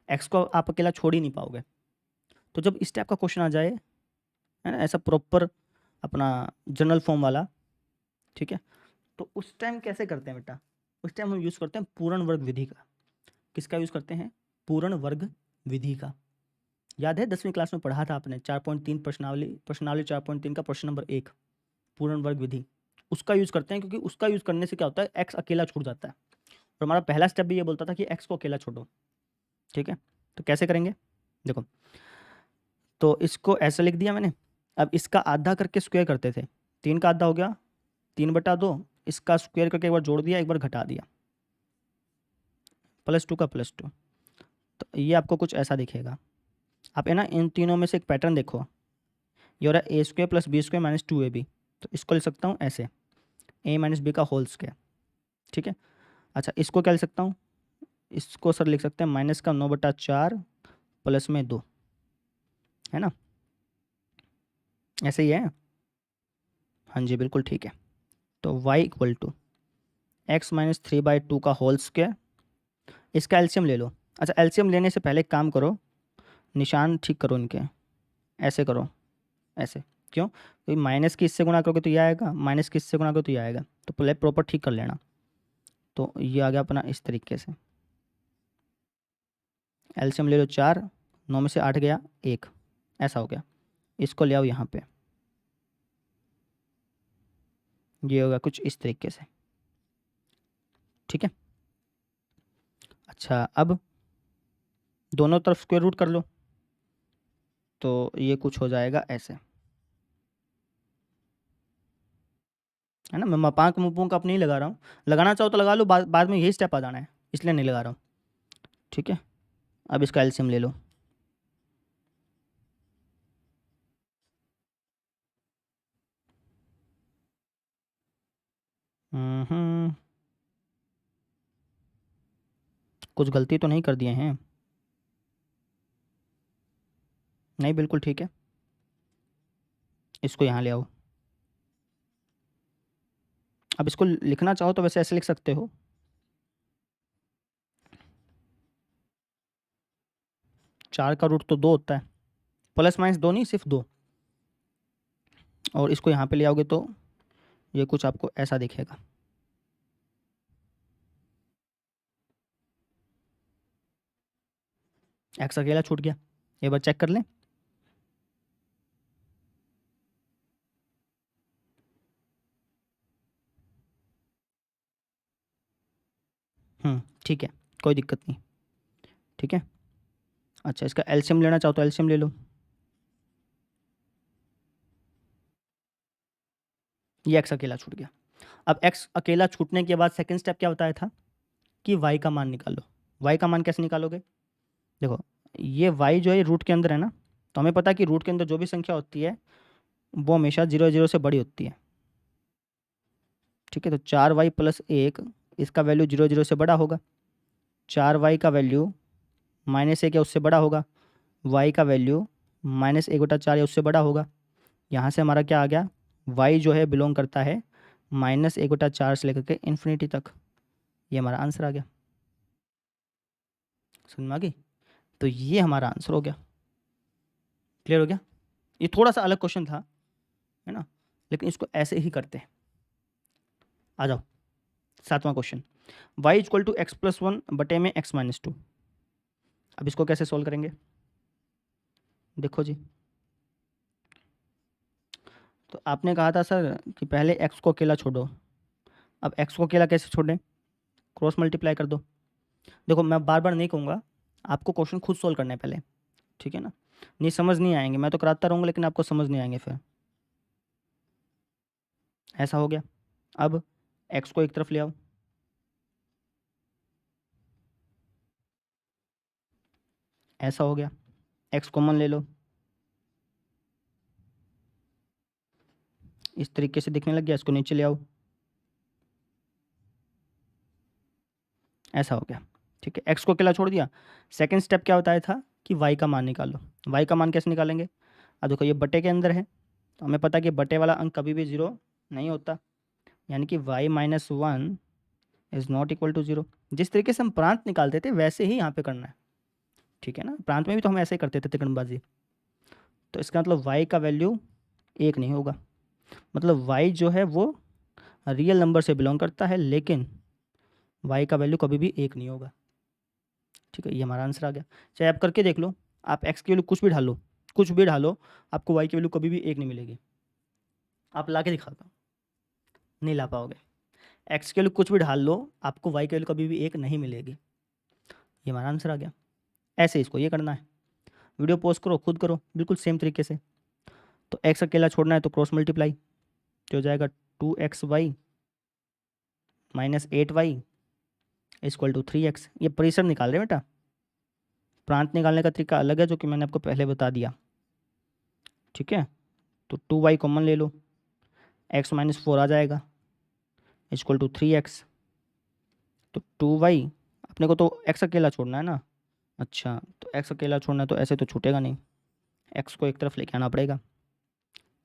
एक्स को आप अकेला छोड़ ही नहीं पाओगे। तो जब इस टाइप का क्वेश्चन आ जाए, है ना, ऐसा प्रॉपर अपना जनरल फॉर्म वाला, ठीक है, तो उस टाइम कैसे करते हैं बेटा, उस टाइम हम यूज़ करते हैं पूर्ण वर्ग विधि का। किसका यूज़ करते हैं? पूर्ण वर्ग विधि का। याद है 10वीं क्लास में पढ़ा था आपने 4.3 प्रश्नावली 4.3 का प्रश्न नंबर 1, पूर्ण वर्ग विधि। उसका यूज़ करते हैं क्योंकि उसका यूज़ करने से क्या होता है, एक्स अकेला छूट जाता है। और हमारा पहला स्टेप भी ये बोलता था कि एक्स को अकेला छोड़ो, ठीक है। तो कैसे करेंगे, देखो, तो इसको ऐसे लिख दिया मैंने। अब इसका आधा करके स्क्वायर करते थे, 3 का आधा हो गया 3/2, इसका स्क्वायर करके एक बार जोड़ दिया, एक बार घटा दिया, +2 का +2। तो ये आपको कुछ ऐसा दिखेगा। आप है ना इन तीनों में से एक पैटर्न देखो, ये हो रहा है a² + b² - 2ab। तो इसको लिख सकता हूँ ऐसे, a - b का होल स्क्वायर, ठीक है। अच्छा, इसको क्या लिख सकता हूँ, इसको सर लिख सकते हैं -9/4 + 2, है ना, ऐसे ही है। हाँ जी, बिल्कुल ठीक है। तो y = x - 3/2 का होल स्क्वायर, इसका एलसीएम ले लो। अच्छा, एलसीएम लेने से पहले एक काम करो, निशान ठीक करो इनके, ऐसे करो, ऐसे क्यों, क्योंकि माइनस की इससे गुणा करोगे तो ये आएगा, माइनस की इससे गुणा करोगे तो ये आएगा, तो पहले प्रॉपर ठीक कर लेना। तो ये आ गया अपना इस तरीके से, एलसीएम ले लो 4, 9 में से 8 गया 1, ऐसा हो गया। इसको ले आओ यहाँ पे, ये होगा कुछ इस तरीके से, ठीक है। अच्छा, अब दोनों तरफ स्क्वायर रूट कर लो, तो ये कुछ हो जाएगा ऐसे, है ना। मैं मपांक मुपांक आप नहीं लगा रहा हूँ, लगाना चाहो तो लगा लो, बाद में यही स्टेप आ जाना है, इसलिए नहीं लगा रहा हूँ, ठीक है। अब इसका एलसीएम ले लो, कुछ गलती तो नहीं कर दिए हैं? नहीं, बिल्कुल ठीक है। इसको यहाँ ले आओ। अब इसको लिखना चाहो तो वैसे ऐसे लिख सकते हो, चार का रूट तो 2 होता है, ±2 नहीं, सिर्फ 2। और इसको यहाँ पे ले आओगे तो ये कुछ आपको ऐसा दिखेगा। एक्स अकेला छूट गया, एक बार चेक कर लें। ठीक है, कोई दिक्कत नहीं, ठीक है। अच्छा, इसका एलसीएम लेना चाहो तो एलसीएम ले लो, ये एक्स अकेला छूट गया। अब एक्स अकेला छूटने के बाद सेकंड स्टेप क्या बताया था कि वाई का मान निकालो। वाई का मान कैसे निकालोगे, देखो, ये वाई जो है रूट के अंदर है ना, तो हमें पता है कि रूट के अंदर जो भी संख्या होती है वो हमेशा 0 0 से बड़ी होती है, ठीक है। तो 4y + 1, इसका वैल्यू 0 0 से बड़ा होगा, 4y का वैल्यू -1 या उससे बड़ा होगा, y का वैल्यू -1/4 या उससे बड़ा होगा। यहाँ से हमारा क्या आ गया, y जो है बिलोंग करता है -1/4 से लेकर के इन्फिनिटी तक, ये हमारा आंसर आ गया। समझ में आ गई? तो ये हमारा आंसर हो गया। क्लियर हो गया? ये थोड़ा सा अलग क्वेश्चन था, है ना, लेकिन इसको ऐसे ही करते हैं। आ जाओ, 7वां क्वेश्चन, y = x + 1 बटे में x - 2। अब इसको कैसे सोल्व करेंगे, देखो जी। तो आपने कहा था सर कि पहले x को अकेला छोड़ो, अब x को अकेला कैसे छोड़ें, क्रॉस मल्टीप्लाई कर दो। देखो, मैं बार बार नहीं कहूँगा, आपको क्वेश्चन खुद सोल्व करना है पहले, ठीक है ना, नहीं समझ नहीं आएंगे, मैं तो कराता रहूँगा लेकिन आपको समझ नहीं आएंगे फिर। ऐसा हो गया। अब x को एक तरफ ले आओ, ऐसा हो गया, x कॉमन ले लो, इस तरीके से दिखने लग गया, इसको नीचे ले आओ, ऐसा हो गया, ठीक है। x को अकेला छोड़ दिया। सेकंड स्टेप क्या बताया था कि y का मान निकालो। y का मान कैसे निकालेंगे, अब देखो ये बटे के अंदर है, तो हमें पता है कि बटे वाला अंक कभी भी 0 नहीं होता, यानी कि y - 1 is not equal to 0। जिस तरीके से हम प्रांत निकालते थे वैसे ही यहाँ पे करना है, ठीक है ना, प्रांत में भी तो हम ऐसे ही करते थे तिकड़मबाजी। तो इसका मतलब y का वैल्यू 1 नहीं होगा, मतलब y जो है वो रियल नंबर से बिलोंग करता है, लेकिन y का वैल्यू कभी भी 1 नहीं होगा। ठीक है, ये हमारा आंसर आ गया। चाहे आप करके देख लो, आप x की वैल्यू कुछ भी डालो, कुछ भी डालो, आपको y की वैल्यू कभी भी 1 नहीं मिलेगी। आप ला के दिखा दो, नहीं ला पाओगे। x की वैल्यू कुछ भी डाल लो, आपको y की वैल्यू कभी भी 1 नहीं मिलेगी। ये हमारा आंसर आ गया। ऐसे इसको ये करना है, वीडियो पॉज करो, खुद करो बिल्कुल सेम तरीके से। तो x अकेला छोड़ना है तो क्रॉस मल्टीप्लाई, तो हो जाएगा 2xy minus 8y equal to 3x। ये परिसर निकाल रहे हैं बेटा, प्रांत निकालने का तरीका अलग है जो कि मैंने आपको पहले बता दिया। ठीक है, तो 2y कॉमन ले लो, x माइनस 4 आ जाएगा इक्वल टू 3x। तो 2y, अपने को तो x अकेला छोड़ना है ना। अच्छा, तो x अकेला छोड़ना है तो ऐसे तो छूटेगा नहीं, x को एक तरफ लेके आना पड़ेगा।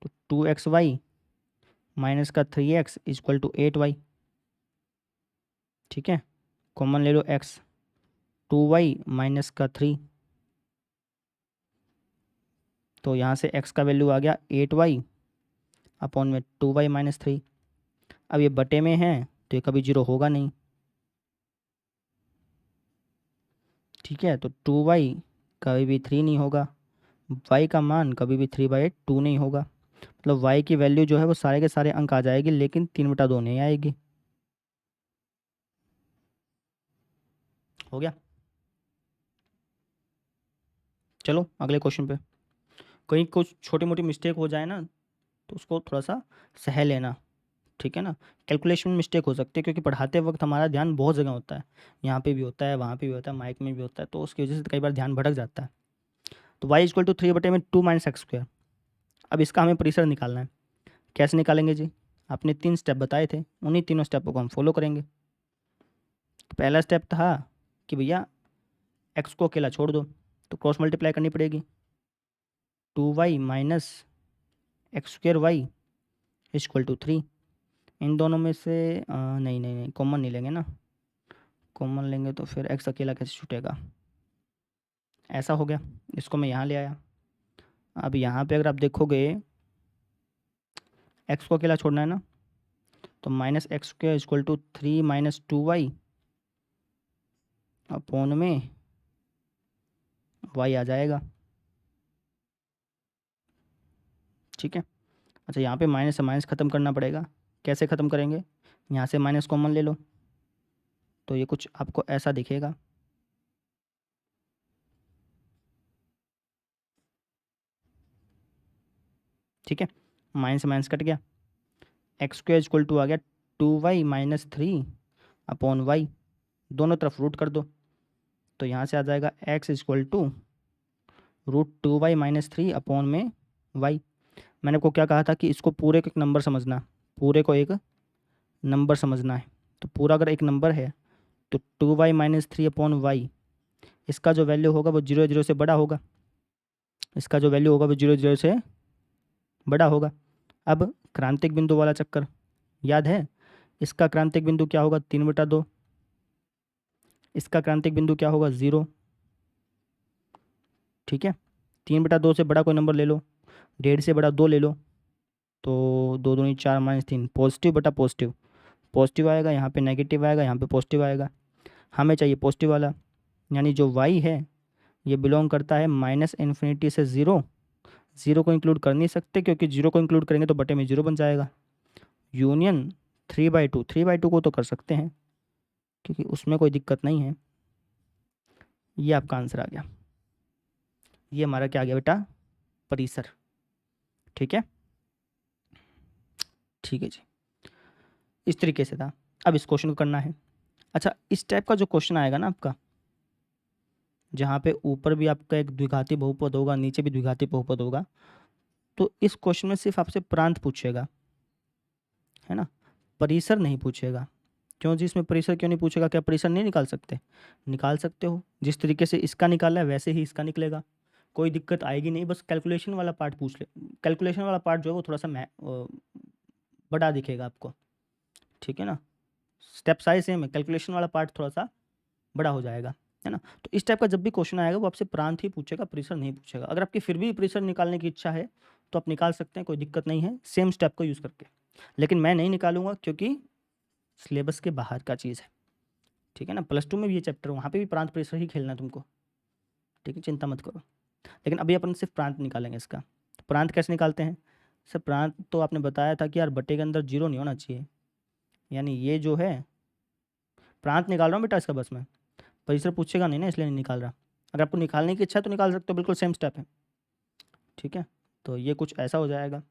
तो 2xy माइनस का 3x इक्वल टू 8y। ठीक है, कॉमन ले लो x, 2y माइनस का 3, तो यहाँ से x का वैल्यू आ गया 8y अपॉन में 2y माइनस 3। अब ये बटे में है तो ये कभी जीरो होगा नहीं। ठीक है, तो 2y कभी भी 3 नहीं होगा, y का मान कभी भी 3/2 नहीं होगा, मतलब y की वैल्यू जो है वो सारे के सारे अंक आ जाएगी, लेकिन 3/2 नहीं आएगी। हो गया। चलो अगले क्वेश्चन पे। कहीं कुछ छोटी मोटी मिस्टेक हो जाए ना तो उसको थोड़ा सा सह लेना। ठीक है ना, कैलकुलेशन में मिस्टेक हो सकती है क्योंकि पढ़ाते वक्त हमारा ध्यान बहुत जगह होता है, यहाँ पे भी होता है, वहाँ पे भी होता है, माइक में भी होता है, तो उसकी वजह से कई बार ध्यान भटक जाता है। तो y equal to 3/2 minus x square. अब इसका हमें परिसर निकालना है। कैसे निकालेंगे जी, आपने 3 स्टेप बताए थे, उन्हीं तीनों स्टेपों को हम फॉलो करेंगे। तो पहला स्टेप था कि भैया x को अकेला छोड़ दो, तो क्रॉस मल्टीप्लाई करनी पड़ेगी, 2y minus x square y equal to 3। इन दोनों में से नहीं नहीं नहीं, कॉमन नहीं लेंगे ना, कॉमन लेंगे तो फिर x अकेला कैसे छूटेगा। ऐसा हो गया, इसको मैं यहाँ ले आया। अब यहाँ पे अगर आप देखोगे x को अकेला छोड़ना है ना, तो minus x square equal to 3 minus 2y upon में y आ जाएगा। ठीक है, अच्छा यहाँ पे माइनस से माइनस ख़त्म करना पड़ेगा। कैसे ख़त्म करेंगे, यहाँ से माइनस कॉमन ले लो, तो ये कुछ आपको ऐसा दिखेगा। ठीक है, माइनस से माइनस कट गया, एक्स स्क्वायर इक्वल टू आ गया 2y माइनस 3 अपॉन वाई, दोनों तरफ रूट कर दो, तो यहाँ से आ जाएगा x equal to √2y minus 3 upon में y। मैंने आपको क्या कहा था कि इसको पूरे को एक नंबर समझना, पूरे को एक नंबर समझना है। तो पूरा अगर एक नंबर है तो 2y माइनस 3 अपॉन वाई, इसका जो वैल्यू होगा वो 0 0 से बड़ा होगा, इसका जो वैल्यू होगा वो 0 0 से बड़ा होगा। अब क्रांतिक बिंदु वाला चक्कर याद है, इसका क्रांतिक बिंदु क्या होगा 3/2, इसका क्रांतिक बिंदु क्या होगा 0। ठीक है, 3/2 से बड़ा कोई नंबर ले लो, 1.5 से बड़ा 2 ले लो, तो 2 दूनी 4 माइनस 3, पॉजिटिव बटा पॉजिटिव, पॉजिटिव आएगा, यहाँ पे नेगेटिव आएगा, यहाँ पे पॉजिटिव आएगा। हमें चाहिए पॉजिटिव वाला, यानी जो y है ये बिलोंग करता है माइनस इन्फिनिटी से 0। 0 को इंक्लूड कर नहीं सकते क्योंकि 0 को इंक्लूड करेंगे तो बटे में 0 बन जाएगा। यूनियन 3/2, 3/2 को तो कर सकते हैं क्योंकि उसमें कोई दिक्कत नहीं है। ये आपका आंसर आ गया, ये हमारा क्या आ गया बेटा, परिसर। ठीक है, ठीक है जी, इस तरीके से था। अब इस क्वेश्चन को करना है। अच्छा, इस टाइप का जो क्वेश्चन आएगा ना आपका, जहाँ पे ऊपर भी आपका एक द्विघाती बहुपद होगा, नीचे भी द्विघाती बहुपद होगा, तो इस क्वेश्चन में सिर्फ आपसे प्रांत पूछेगा, है ना, परिसर नहीं पूछेगा। क्यों जी, इसमें परिसर क्यों नहीं पूछेगा, क्या परिसर नहीं निकाल सकते, निकाल सकते हो। जिस तरीके से इसका निकाला है वैसे ही इसका निकलेगा, कोई दिक्कत आएगी नहीं। बस कैलकुलेशन वाला पार्ट पूछ ले, कैलकुलेशन वाला पार्ट जो है वो थोड़ा सा बड़ा दिखेगा आपको। ठीक है ना, स्टेप साइज सेम है, कैलकुलेशन वाला पार्ट थोड़ा सा बड़ा हो जाएगा। है ना। तो इस टाइप का जब भी क्वेश्चन आएगा वो आपसे प्रांत ही पूछेगा, परिसर नहीं पूछेगा। अगर आपकी फिर भी परिसर निकालने की इच्छा है तो आप निकाल सकते हैं, कोई दिक्कत नहीं है, सेम स्टेप को यूज़ करके। लेकिन मैं नहीं निकालूंगा क्योंकि सिलेबस के बाहर का चीज़ है, ठीक है ना। +2 में भी ये चैप्टर, वहाँ पे भी प्रांत परिसर ही खेलना है तुमको, ठीक है, चिंता मत करो। लेकिन अभी अपन सिर्फ प्रांत निकालेंगे इसका। तो प्रांत कैसे निकालते हैं सर? प्रांत तो आपने बताया था कि यार बटे के अंदर 0 नहीं होना चाहिए, यानी ये जो है प्रांत निकाल रहा हूँ बेटा इसका, बस मैं, परिसर पूछेगा नहीं ना, इसलिए नहीं निकाल रहा। अगर आपको निकालने की इच्छा है तो निकाल सकते हो, बिल्कुल सेम स्टेप है, ठीक है। तो ये कुछ ऐसा हो जाएगा।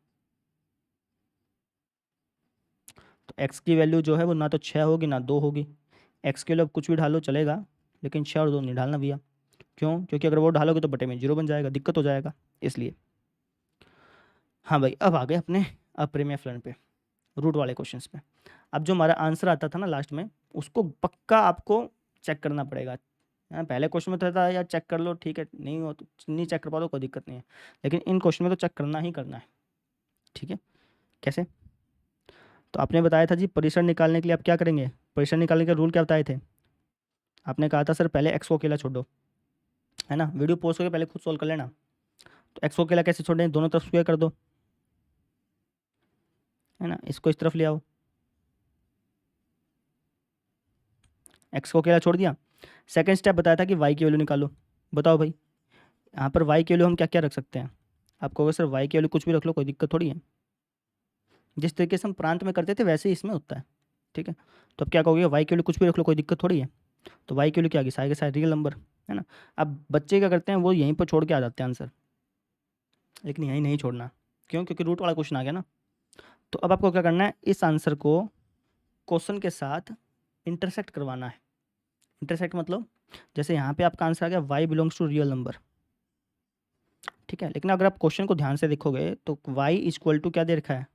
तो x की वैल्यू जो है वो ना तो 6 होगी ना 2 होगी। x के लिए अब कुछ भी डालो चलेगा, लेकिन 6 और 2 नहीं डालना भैया। क्यों? क्योंकि अगर वो डालोगे तो बटे में 0 बन जाएगा, दिक्कत हो जाएगा, इसलिए। हाँ भाई, अब आ गए अपने अप्रिमेय फलन पे, रूट वाले क्वेश्चंस पे। अब जो हमारा आंसर आता था ना लास्ट में, उसको पक्का आपको चेक करना पड़ेगा। पहले क्वेश्चन में तो था यार चेक कर लो, ठीक है, नहीं हो तो नहीं चेक कर पाओ तो कोई दिक्कत नहीं है, लेकिन इन क्वेश्चन में तो चेक करना ही करना है, ठीक है। कैसे? तो आपने बताया था जी परिसर निकालने के लिए आप क्या करेंगे, परिसर निकालने के रूल क्या बताए थे? आपने कहा था सर पहले एक्स को अकेला छोड़ दो, है ना, वीडियो पोस्ट करके पहले खुद सोल्व कर लेना। तो एक्स को अकेला कैसे छोड़ें? दोनों तरफ स्क्वायर कर दो, है ना, इसको इस तरफ ले आओ, एक्स को अकेला छोड़ दिया। सेकंड स्टेप बताया था कि वाई की वैल्यू निकालो। बताओ भाई, यहाँ पर वाई की वैल्यू हम क्या क्या रख सकते हैं? आपको अगर सर वाई की वैल्यू कुछ भी रख लो, कोई दिक्कत थोड़ी है, जिस तरीके से हम प्रांत में करते थे वैसे ही इसमें होता है, ठीक है। तो अब क्या कहोगे, वाई की वैल्यू कुछ भी रख लो, कोई दिक्कत थोड़ी है। तो वाई की वैल्यू क्या आ गई, सारे के सारे रियल नंबर, है ना। अब बच्चे क्या करते हैं, वो यहीं पर छोड़ के आ जाते हैं आंसर, लेकिन यहीं नहीं छोड़ना। क्यों? क्योंकि रूट वाला क्वेश्चन आ गया ना। तो अब आपको क्या करना है, इस आंसर को क्वेश्चन के साथ इंटरसेक्ट करवाना है। इंटरसेक्ट मतलब जैसे यहाँ पे आपका आंसर आ गया y belongs to real number, ठीक है। लेकिन अगर आप क्वेश्चन को ध्यान से देखोगे तो वाई इक्वल टू क्या दे रखा है,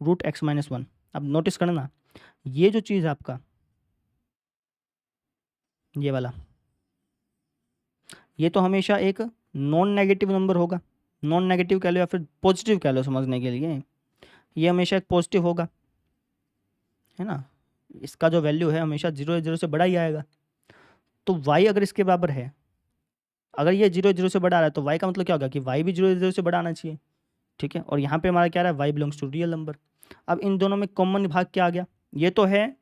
√x-1। अब नोटिस करना, ये जो चीज़ आपका ये वाला, ये तो हमेशा एक नॉन नेगेटिव नंबर होगा। नॉन नेगेटिव कह लो या फिर पॉजिटिव कह लो समझने के लिए, ये हमेशा एक पॉजिटिव होगा, है ना। इसका जो वैल्यू है हमेशा 0 से बड़ा ही आएगा। तो y अगर इसके बराबर है, अगर ये 0 से बड़ा आ रहा है तो y का मतलब क्या होगा कि y भी 0 से बड़ा आना चाहिए, ठीक है। और यहाँ पे हमारा क्या रहा है, y belongs to real number. अब इन दोनों में कॉमन भाग क्या आ गया, ये तो है।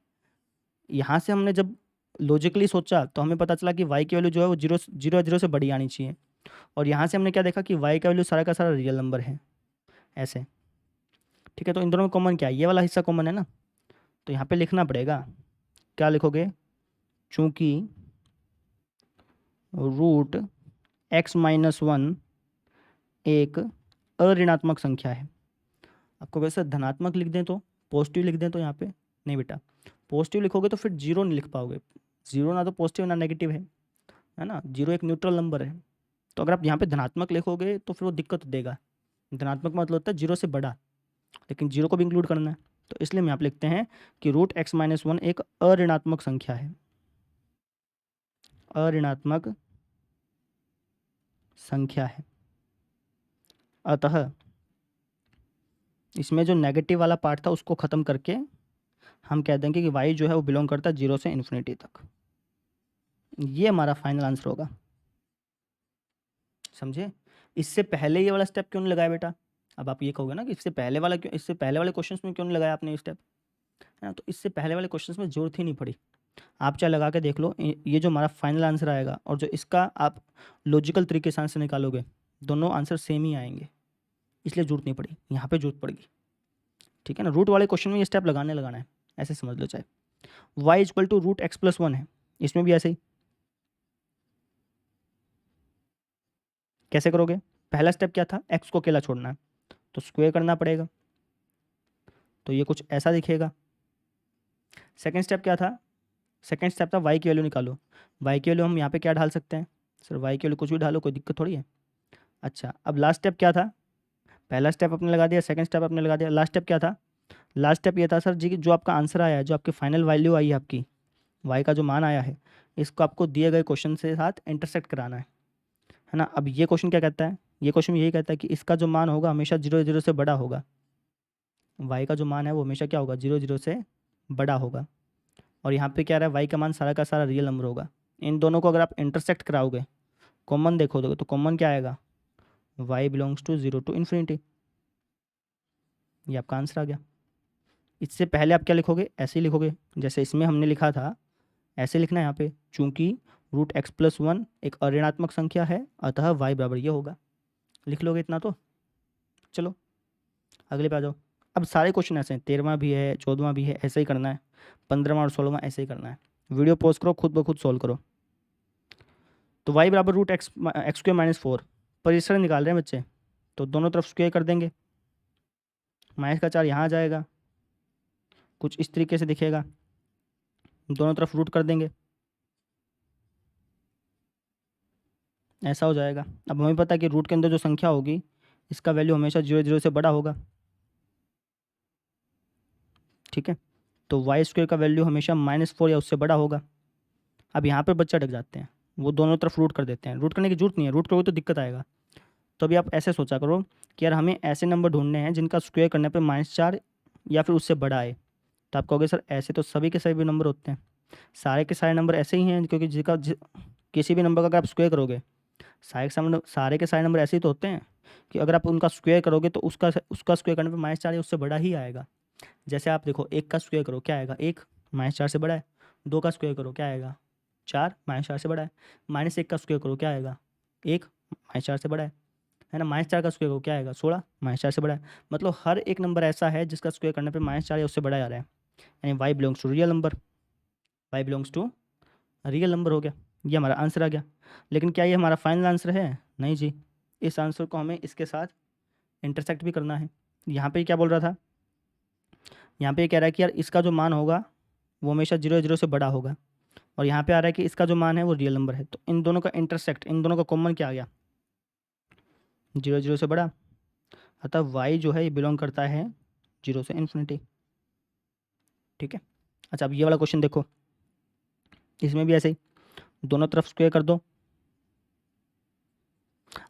यहाँ से हमने जब लॉजिकली सोचा तो हमें पता चला कि y की वैल्यू जो है वो 0 से बड़ी आनी चाहिए। और यहाँ से हमने क्या देखा कि y का वैल्यू सारा का सारा रियल नंबर है, ऐसे, ठीक है। तो इन दोनों में कॉमन क्या है, ये वाला हिस्सा कॉमन है ना। तो यहाँ पे लिखना पड़ेगा, क्या लिखोगे, चूँकि √x-1 एक अऋणात्मक संख्या है। आपको वैसे धनात्मक लिख दें तो, पॉजिटिव लिख दें तो, यहाँ पे नहीं बेटा, पॉजिटिव लिखोगे तो फिर 0 नहीं लिख पाओगे। 0 ना तो पॉजिटिव ना नेगेटिव है ना, 0 एक न्यूट्रल नंबर है। तो अगर आप यहाँ पे धनात्मक लिखोगे तो फिर वो दिक्कत देगा। धनात्मक मतलब होता है 0 से बड़ा, लेकिन 0 को भी इंक्लूड करना है। तो इसलिए हम यहाँ पे लिखते हैं कि √x-1 एक अऋणात्मक संख्या है, अऋणात्मक संख्या है। अतः इसमें जो नेगेटिव वाला पार्ट था उसको ख़त्म करके हम कह देंगे कि y जो है वो बिलोंग करता है 0 से इन्फिनिटी तक। ये हमारा फाइनल आंसर होगा, समझे। इससे पहले ये वाला स्टेप क्यों नहीं लगाया बेटा? अब आप ये कहोगे ना कि इससे पहले वाला क्यों, इससे पहले वाले क्वेश्चंस में क्यों नहीं लगाया आपने ये स्टेप, है ना। तो इससे पहले वाले क्वेश्चंस में जरूरत ही नहीं पड़ी। आप चाहे लगा के देख लो, ये जो हमारा फाइनल आंसर आएगा और जो इसका आप लॉजिकल तरीके से आंसर निकालोगे, दोनों आंसर सेम ही आएंगे, इसलिए जरूरत नहीं पड़ी, यहाँ पे जरूरत पड़ेगी, ठीक है ना। रूट वाले क्वेश्चन में ये स्टेप लगाना है, ऐसे समझ लो। चाहे y इक्वल टू √x+1 है, इसमें भी ऐसे ही। कैसे करोगे? पहला स्टेप क्या था, x को अकेला छोड़ना है, तो स्क्वायर करना पड़ेगा, तो ये कुछ ऐसा दिखेगा। सेकंड स्टेप क्या था, सेकंड स्टेप था y की वैल्यू निकालो। y की वैल्यू हम यहाँ पे क्या डाल सकते हैं सर, y की वैल्यू कुछ भी डालो, कोई दिक्कत थोड़ी है। अच्छा, अब लास्ट स्टेप क्या था, पहला स्टेप आपने लगा दिया, सेकंड स्टेप आपने लगा दिया, लास्ट स्टेप क्या था? लास्ट स्टेप ये था सर जी कि जो आपका आंसर आया है, जो आपकी फाइनल वैल्यू आई है आपकी, y का जो मान आया है, इसको आपको दिए गए क्वेश्चन से साथ इंटरसेक्ट कराना है ना। अब ये क्वेश्चन क्या कहता है, ये क्वेश्चन यही कहता है कि इसका जो मान होगा हमेशा 0 से बड़ा होगा। y का जो मान है वो हमेशा क्या होगा, 0 से बड़ा होगा। और यहाँ पे क्या रहा है, y का मान सारा का सारा रियल नंबर होगा। इन दोनों को अगर आप इंटरसेक्ट कराओगे, कॉमन देखो दोगे, तो कॉमन क्या आएगा, y belongs to 0 to infinity. ये आपका आंसर आ गया। इससे पहले आप क्या लिखोगे, ऐसे ही लिखोगे जैसे इसमें हमने लिखा था, ऐसे लिखना है यहाँ पे, चूंकि रूट एक्स प्लस वन एक अऋणात्मक संख्या है, अतः y बराबर ये होगा। लिख लोगे इतना तो। चलो अगले पे आ जाओ। अब सारे क्वेश्चन ऐसे हैं, 13वां भी है, 14वां भी है, ऐसे ही करना है, 15वां और 16वां ऐसे ही करना है। वीडियो पॉज करो, खुद ब खुद सोल्व करो। तो y बराबर रूट एक्स स्क्वायर माइनस 4, परिसर निकाल रहे हैं बच्चे, तो दोनों तरफ स्क्वायर कर देंगे, माइनस का 4 यहाँ आ जाएगा, कुछ इस तरीके से दिखेगा, दोनों तरफ रूट कर देंगे, ऐसा हो जाएगा। अब हमें पता है कि रूट के अंदर जो संख्या होगी इसका वैल्यू हमेशा 0 से बड़ा होगा, ठीक है। तो वाई स्क्वायर का वैल्यू हमेशा -4 या उससे बड़ा होगा। अब यहाँ पर बच्चे अटक जाते हैं, वो दोनों तरफ रूट कर देते हैं। रूट करने की जरूरत नहीं है, रूट करोगे तो दिक्कत आएगा। तो अभी आप ऐसे सोचा करो कि यार हमें ऐसे नंबर ढूंढने हैं जिनका स्क्वायर करने पर -4 या फिर उससे बड़ा आए। तो आप कहोगे सर ऐसे तो सभी के सभी नंबर होते हैं, सारे के सारे नंबर ऐसे ही हैं, क्योंकि किसी भी नंबर का अगर आप स्क्वायर करोगे, सारे के सारे नंबर ऐसे ही तो होते हैं कि अगर आप उनका स्क्वायर करोगे तो उसका उसका स्क्वायर करने पर -4 या उससे बड़ा ही आएगा। जैसे आप देखो, 1 का स्क्वायर करो क्या आएगा, 1 -4 से बड़ा है। 2 का स्क्वायर करो क्या आएगा, 4 -4 से बड़ा है। -1 का स्क्वायर करो क्या आएगा, 1 -4 से बड़ा है ना। -4 का स्क्वायर करो क्या आएगा, 16 -4 से बड़ा है। मतलब हर एक नंबर ऐसा है जिसका स्क्वायर करने पे -4 या उससे बड़ा आ रहा है, यानी y belongs to real number, y belongs to real number हो गया। ये हमारा आंसर आ गया। लेकिन क्या ये हमारा फाइनल आंसर है, नहीं जी। इस आंसर को हमें इसके साथ इंटरसेक्ट भी करना है। यहाँ पे क्या बोल रहा था, यहाँ पे ये कह रहा है कि यार इसका जो मान होगा वो हमेशा 0 से बड़ा होगा, और यहाँ पे आ रहा है कि इसका जो मान है वो रियल नंबर है। तो इन दोनों का इंटरसेक्ट, इन दोनों का कॉमन क्या आ गया, 0 से बड़ा, अतः y जो है ये बिलोंग करता है 0 से इन्फिनिटी, ठीक है। अच्छा अब ये वाला क्वेश्चन देखो, इसमें भी ऐसे ही दोनों तरफ स्क्वायर कर दो।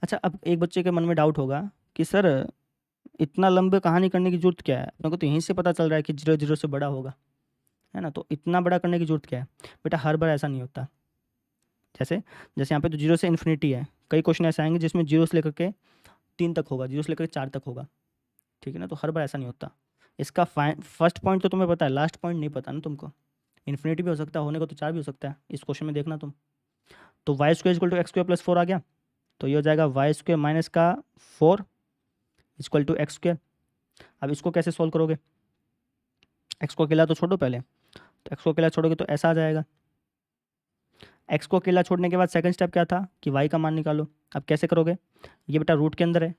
अच्छा अब एक बच्चे के मन में डाउट होगा कि सर इतना लंबे कहानी करने की जरूरत क्या है, अपने को तो यहीं से पता चल रहा है कि 0 से बड़ा होगा, है ना, तो इतना बड़ा करने की जरूरत क्या है। बेटा हर बार ऐसा नहीं होता। जैसे जैसे यहाँ पे तो 0 से इन्फिनिटी है, कई क्वेश्चन ऐसे आएंगे जिसमें 0 से लेकर के 3 तक होगा, 0 से लेकर के 4 तक होगा, ठीक है ना। तो हर बार ऐसा नहीं होता। इसका फर्स्ट पॉइंट तो तुम्हें पता है, लास्ट पॉइंट नहीं पता ना तुमको। इन्फिनिटी भी हो सकता है, होने को तो 4 भी हो सकता है, इस क्वेश्चन में देखना तुम। तो y square equal to x square plus 4 आ गया, तो ये हो जाएगा वाई स्क्वायर माइनस का 4 इक्वल टू एक्स स्क्वायर। अब इसको कैसे सोल्व करोगे, एक्स को अकेला तो छोड़ो पहले, तो एक्स को अकेला छोड़ोगे तो ऐसा आ जाएगा। एक्स को अकेला छोड़ने के बाद सेकंड स्टेप क्या था कि वाई का मान निकालो। अब कैसे करोगे, ये बेटा रूट के अंदर है,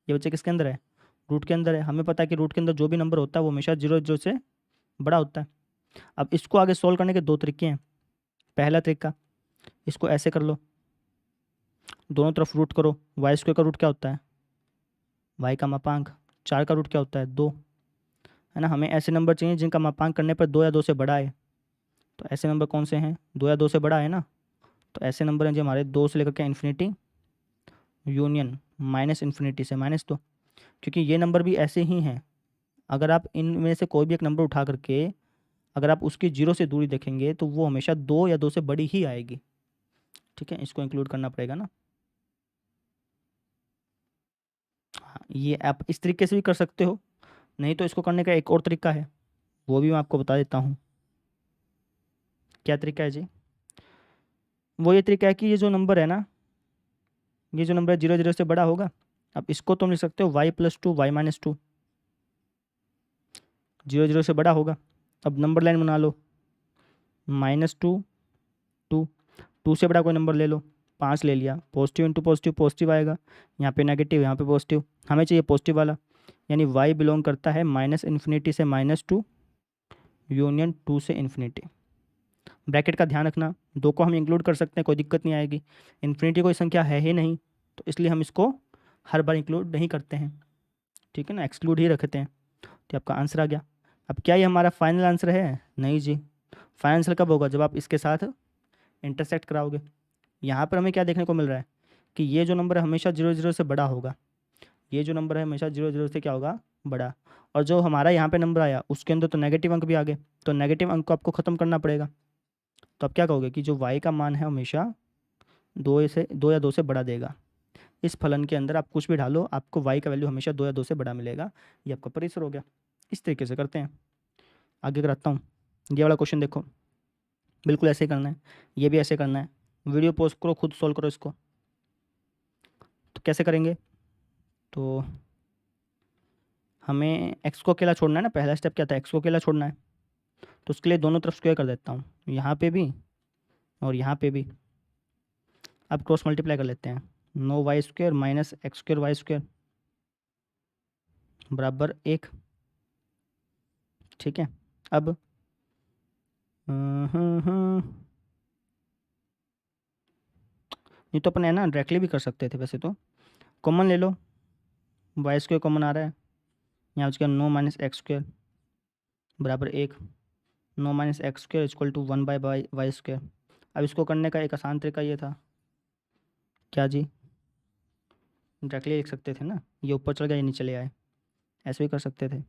ये बच्चे किसके अंदर है, रूट के अंदर है। हमें पता है कि रूट के अंदर जो भी नंबर होता है वो हमेशा 0 से बड़ा होता है। अब इसको आगे सोल्व करने के दो तरीके हैं। पहला तरीका, इसको ऐसे कर लो, दोनों तरफ रूट करो। वाई स्क्वायर का रूट क्या होता है, वाई का मापांक। 4 का रूट क्या होता है, 2, है ना। हमें ऐसे नंबर चाहिए जिनका मापांक करने पर 2 या 2 से बड़ा है। तो ऐसे नंबर कौन से हैं, 2 या 2 से बड़ा है ना। तो ऐसे नंबर हैं जो हमारे 2 से लेकर के इन्फिनिटी यूनियन माइनस इन्फिनिटी से -2, क्योंकि ये नंबर भी ऐसे ही हैं। अगर आप इनमें से कोई भी एक नंबर उठा करके अगर आप उसकी 0 से दूरी देखेंगे तो वो हमेशा 2 या 2 से बड़ी ही आएगी, ठीक है। इसको इंक्लूड करना पड़ेगा ना। हाँ ये आप इस तरीके से भी कर सकते हो, नहीं तो इसको करने का एक और तरीका है, वो भी मैं आपको बता देता हूँ। क्या तरीका है जी, वो ये तरीका है कि ये जो नंबर है ना, ये जो नंबर है 0 से बड़ा होगा। अब इसको तुम लिख सकते हो y+2 y-2, 0 से बड़ा होगा। अब नंबर लाइन बना लो, -2 2, 2 से बड़ा कोई नंबर ले लो, 5 ले लिया, पॉजिटिव इंटू पॉजिटिव पॉजिटिव आएगा, यहाँ पे नेगेटिव यहाँ पे पॉजिटिव, हमें चाहिए पॉजिटिव वाला, यानी y बिलोंग करता है -इन्फिनिटी से -2 यूनियन 2 से इन्फिनिटी। ब्रैकेट का ध्यान रखना, 2 को हम इंक्लूड कर सकते हैं, कोई दिक्कत नहीं आएगी। इन्फिनिटी कोई संख्या है ही नहीं, तो इसलिए हम इसको हर बार इंक्लूड नहीं करते हैं, ठीक है ना, एक्सक्लूड ही रखते हैं। तो आपका आंसर आ गया। अब क्या ये हमारा फाइनल आंसर है, नहीं जी। फाइनल आंसर कब होगा, जब आप इसके साथ इंटरसेक्ट कराओगे। यहाँ पर हमें क्या देखने को मिल रहा है कि ये जो नंबर है हमेशा 0 से बड़ा होगा, ये जो नंबर है हमेशा 0 से क्या होगा, बड़ा। और जो हमारा यहाँ पे नंबर आया उसके अंदर तो नेगेटिव अंक भी आ गए, तो नेगेटिव अंक को आपको ख़त्म करना पड़ेगा, तो अब क्या कहोगे कि जो y का मान है हमेशा 2 से बड़ा देगा। इस फलन के अंदर आप कुछ भी डालो, आपको y का वैल्यू हमेशा 2 से बड़ा मिलेगा। ये आपका परिसर हो गया। इस तरीके से करते हैं। आगे कराता हूँ। ये वाला क्वेश्चन देखो, बिल्कुल ऐसे ही करना है, ये भी ऐसे करना है। वीडियो पॉज करो, खुद सॉल्व करो इसको। तो कैसे करेंगे? तो हमें x को अकेला छोड़ना है ना, पहला स्टेप क्या था, x को अकेला छोड़ना है। तो उसके लिए दोनों तरफ स्क्वायर कर देता हूँ, यहाँ पे भी और यहाँ पे भी। अब क्रॉस मल्टीप्लाई कर लेते हैं। 9y² माइनस x² बराबर 1। ठीक है। अब ये तो अपन है ना डायरेक्टली भी कर सकते थे वैसे तो। कॉमन ले लो, y² कॉमन आ रहा है, यहाँ उसका 9 - x² बराबर 1। 9 - x² इक्वल टू 1/y²। अब इसको करने का एक आसान तरीका ये था, क्या जी, डायरेक्टली लिख सकते थे ना, ये ऊपर चल गया ये नीचे ले आए, ऐसे भी कर सकते थे।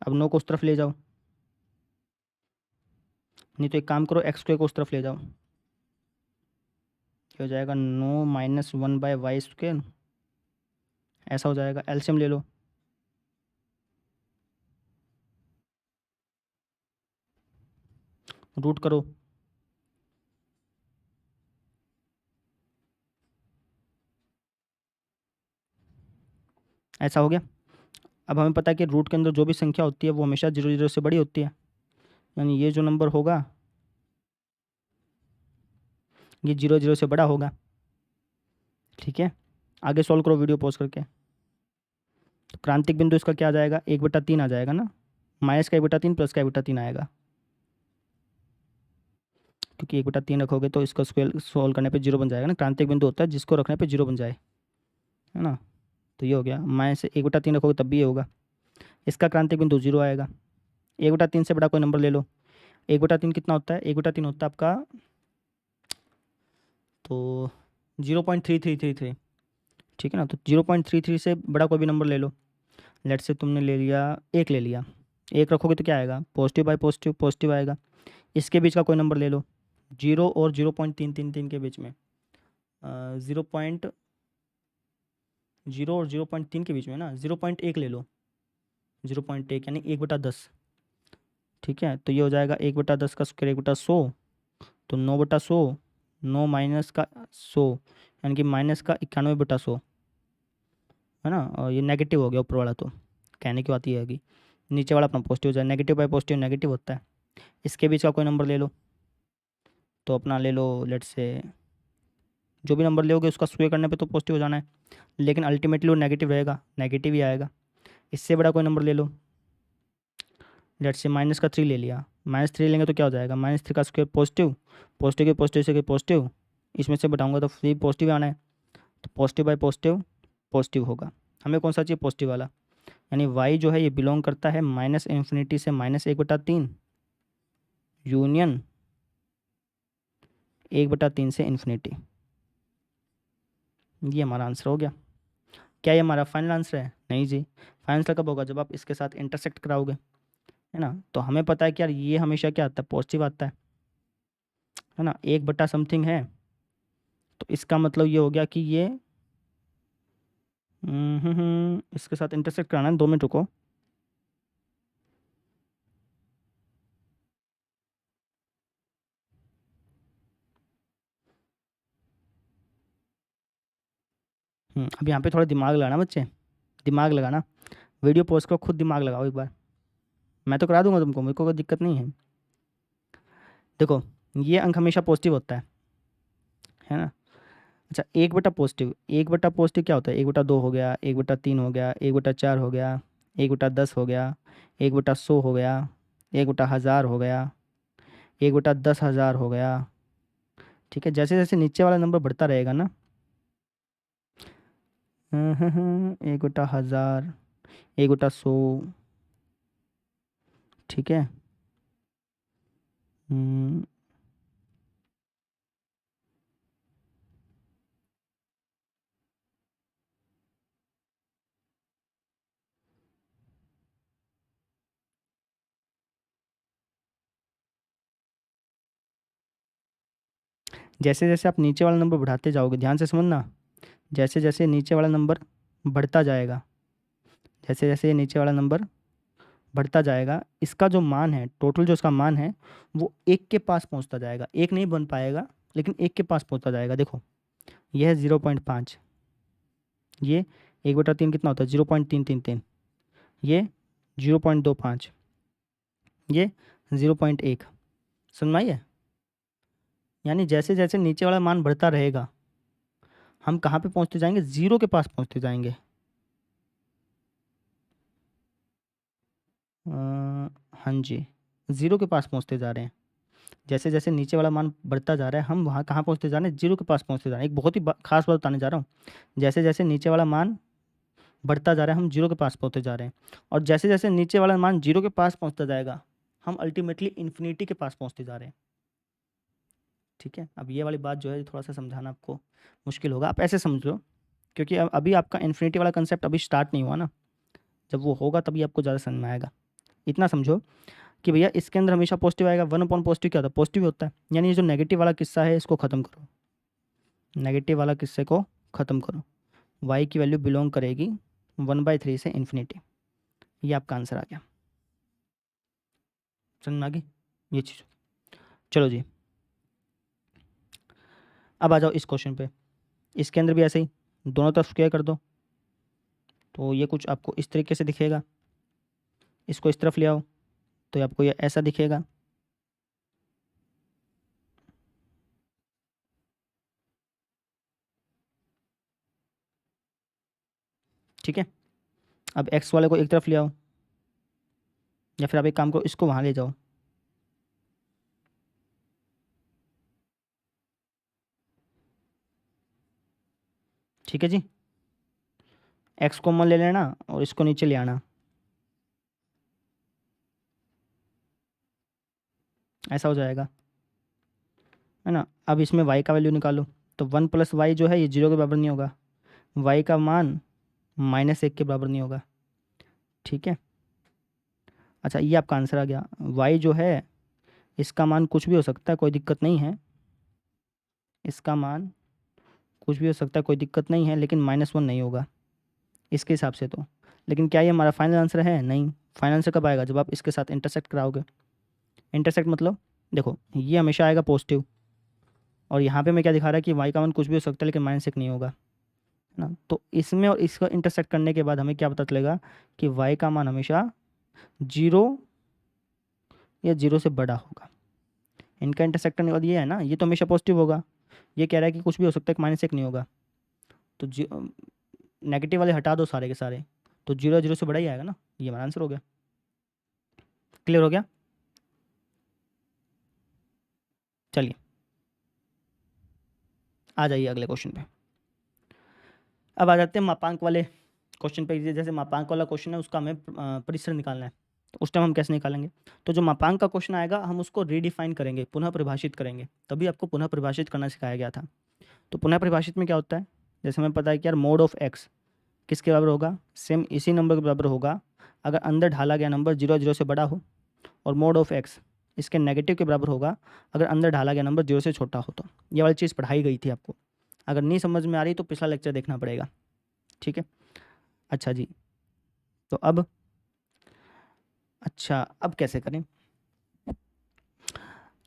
अब 9 को उस तरफ ले जाओ, नहीं तो एक काम करो, x² को उस तरफ ले जाओ, क्या हो जाएगा, 9 - 1/y²। ऐसा हो जाएगा। एलसीएम ले लो, रूट करो, ऐसा हो गया। अब हमें पता है कि रूट के अंदर जो भी संख्या होती है वो हमेशा 0 से बड़ी होती है, यानी ये जो नंबर होगा ये 0 से बड़ा होगा। ठीक है, आगे सॉल्व करो वीडियो पॉज करके। तो क्रांतिक बिंदु इसका क्या आ जाएगा, 1/3 आ जाएगा ना, माइनस का 1/3 प्लस का 1/3 आएगा, क्योंकि 1/3 रखोगे तो इसका स्क्वायर सॉल्व करने पे 0 बन जाएगा ना। क्रांतिक बिंदु होता है जिसको रखने पे 0 बन जाए, है ना। तो ये हो गया, माइनस 1/3 रखोगे तब भी ये होगा, इसका क्रांतिक बिंदु 0 आएगा। 1/3 से बड़ा कोई नंबर ले लो। 1/3 कितना होता है, 1/3 होता है आपका, तो 0.3333। ठीक है ना, तो 0.33 से बड़ा कोई भी नंबर ले लो। लेट से तुमने ले लिया 1, ले लिया, 1 रखोगे तो क्या आएगा, पॉजिटिव बाई पॉजिटिव, पॉजिटिव आएगा। इसके बीच का कोई नंबर ले लो, 0 और 0.333 के बीच में, 0 और 0.3 के बीच में ना, 0.1 ले लो, 0.1 यानी 1/10। ठीक है, तो ये हो जाएगा 1/10 का स्क्वायर 1/100, तो 9/100, 9 माइनस का 100 यानी कि माइनस का 91/100, है ना। और ये नेगेटिव हो गया ऊपर वाला, तो कहने की बात ये है कि नीचे वाला अपना पॉजिटिव हो जाए, नेगेटिव बाई पॉजिटिव नेगेटिव होता है। इसके बीच का कोई नंबर ले लो, तो अपना ले लो, लेट से जो भी नंबर लोगे उसका स्क्वायर करने पे तो पॉजिटिव हो जाना है, लेकिन अल्टीमेटली वो नेगेटिव रहेगा, नेगेटिव ही आएगा। इससे बड़ा कोई नंबर ले लो, लेट से -3 ले लिया, -3 लेंगे तो क्या हो जाएगा, -3 का स्क्वायर पॉजिटिव, पॉजिटिव के पॉजिटिव से पॉजिटिव, इसमें से बताऊंगा तो फिर पॉजिटिव आना है, तो पॉजिटिव बाई पॉजिटिव पॉजिटिव होगा। हमें कौन सा चाहिए, पॉजिटिव वाला, यानी y जो है ये बिलोंग करता है -∞ से -1/3 यूनियन 1/3 से इन्फिनिटी। ये हमारा आंसर हो गया। क्या ये हमारा फाइनल आंसर है? नहीं जी, फाइनल आंसर कब होगा, जब आप इसके साथ इंटरसेक्ट कराओगे, है ना। तो हमें पता है कि यार ये हमेशा क्या आता है, पॉजिटिव आता है ना, 1/समथिंग है, तो इसका मतलब ये हो गया कि ये इसके साथ इंटरसेक्ट कराना है, 2 मिनट रुको। अब यहाँ पे थोड़ा दिमाग लगाना बच्चे, दिमाग लगाना, वीडियो पॉज करो, खुद दिमाग लगाओ एक बार, मैं तो करा दूंगा तुमको, मेरे को कोई दिक्कत नहीं है। देखो, ये अंक हमेशा पॉजिटिव होता है ना। अच्छा, 1/पॉजिटिव, 1/पॉजिटिव क्या होता है, 1/2 हो गया, 1/3 हो गया, 1/4 हो गया, 1/10 हो गया, 1/100 हो गया, 1/1000 हो गया, 1/10,000 हो गया। ठीक है, जैसे जैसे नीचे वाला नंबर बढ़ता रहेगा ना, 1/1000, 1/100। ठीक है। हम्म, जैसे जैसे आप नीचे वाला नंबर बढ़ाते जाओगे, ध्यान से समझना, जैसे जैसे नीचे वाला नंबर बढ़ता जाएगा, जैसे जैसे ये नीचे वाला नंबर बढ़ता जाएगा, इसका जो मान है, टोटल जो इसका मान है, वो 1 के पास पहुंचता जाएगा। 1 नहीं बन पाएगा, लेकिन 1 के पास पहुंचता जाएगा। देखो ये है 0.5, ये 1/3 कितना होता है 0.333, ये 0.25, ये 0.1। समझ में आई है? यानी जैसे जैसे नीचे वाला मान बढ़ता रहेगा, हम कहाँ पे पहुंचते जाएंगे, 0 के पास पहुंचते जाएंगे। हाँ जी, 0 के पास पहुंचते जा रहे हैं। जैसे जैसे नीचे वाला मान बढ़ता जा रहा है, हम वहाँ कहाँ पहुंचते जा रहे हैं, 0 के पास पहुंचते जा रहे हैं। एक बहुत ही खास बात बताने जा रहा हूँ, जैसे जैसे नीचे वाला मान बढ़ता जा रहा है, हम 0 के पास पहुंचते जा रहे हैं, और जैसे जैसे नीचे वाला मान 0 के पास पहुंचता जाएगा, हम अल्टीमेटली इन्फिनिटी के पास पहुंचते जा रहे हैं। ठीक है, अब ये वाली बात जो है थोड़ा सा समझाना आपको मुश्किल होगा, आप ऐसे समझ लो, क्योंकि अभी आपका इन्फिनिटी वाला कंसेप्ट अभी स्टार्ट नहीं हुआ ना, जब वो होगा तभी आपको ज़्यादा समझ में आएगा। इतना समझो कि भैया इसके अंदर हमेशा पॉजिटिव आएगा, 1/पॉजिटिव क्या होता है, पॉजिटिव होता है। यानी ये जो नेगेटिव वाला किस्सा है इसको ख़त्म करो, नेगेटिव वाला किस्से को ख़त्म करो, y की वैल्यू बिलोंग करेगी 1/3 से इन्फिनिटी। ये आपका आंसर आ गया, समझ में आ गई ये चीज़। चलो जी, अब आ जाओ इस क्वेश्चन पे। इसके अंदर भी ऐसे ही दोनों तरफ स्क्वायर कर दो, तो ये कुछ आपको इस तरीके से दिखेगा। इसको इस तरफ ले आओ तो ये आपको ये ऐसा दिखेगा। ठीक है, अब x वाले को एक तरफ ले आओ, या फिर आप एक काम करो, इसको वहाँ ले जाओ। ठीक है जी, x कॉमन ले लेना और इसको नीचे ले आना, ऐसा हो जाएगा, है ना। अब इसमें y का वैल्यू निकालो, तो 1 + y जो है ये 0 के बराबर नहीं होगा, y का मान -1 के बराबर नहीं होगा। ठीक है, अच्छा ये आपका आंसर आ गया। y जो है इसका मान कुछ भी हो सकता है, कोई दिक्कत नहीं है, इसका मान कुछ भी हो सकता है, कोई दिक्कत नहीं है, लेकिन -1 नहीं होगा इसके हिसाब से तो। लेकिन क्या ये हमारा फाइनल आंसर है? नहीं, फाइनल आंसर कब आएगा, जब आप इसके साथ इंटरसेक्ट कराओगे। इंटरसेक्ट मतलब देखो ये हमेशा आएगा पॉजिटिव, और यहाँ पे मैं क्या दिखा रहा है कि y का मान कुछ भी हो सकता है लेकिन -1 नहीं होगा, है ना। तो इसमें और इसको इंटरसेक्ट करने के बाद हमें क्या पता चलेगा कि y का मान हमेशा 0 या 0 से बड़ा होगा। इनका इंटरसेक्ट करने के बाद ये है ना, ये तो हमेशा पॉजिटिव होगा, ये कह रहा है कि कुछ भी हो सकता है, -1 नहीं होगा। तो नेगेटिव वाले हटा दो सारे के सारे, तो 0 0 से बड़ा ही आएगा ना, ये हमारा आंसर हो गया। क्लियर हो गया? चलिए आ जाइए अगले क्वेश्चन पे। अब आ जाते हैं मापांक वाले क्वेश्चन पे। जैसे मापांक वाला क्वेश्चन है उसका हमें परिसर निकालना है, तो उस टाइम हम कैसे निकालेंगे, तो जो मापांक का क्वेश्चन आएगा हम उसको रीडिफाइन करेंगे, पुनः परिभाषित करेंगे। तभी आपको पुनः परिभाषित करना सिखाया गया था। तो पुनः परिभाषित में क्या होता है, जैसे हमें पता है कि यार मोड ऑफ एक्स किसके बराबर होगा, सेम इसी नंबर के बराबर होगा अगर अंदर ढाला गया नंबर 0 0 से बड़ा हो, और मोड ऑफ एक्स इसके नेगेटिव के बराबर होगा अगर अंदर ढाला गया नंबर 0 से छोटा हो। तो ये वाली चीज़ पढ़ाई गई थी आपको, अगर नहीं समझ में आ रही तो पिछला लेक्चर देखना पड़ेगा। ठीक है, अच्छा जी, तो अब अच्छा अब कैसे करें,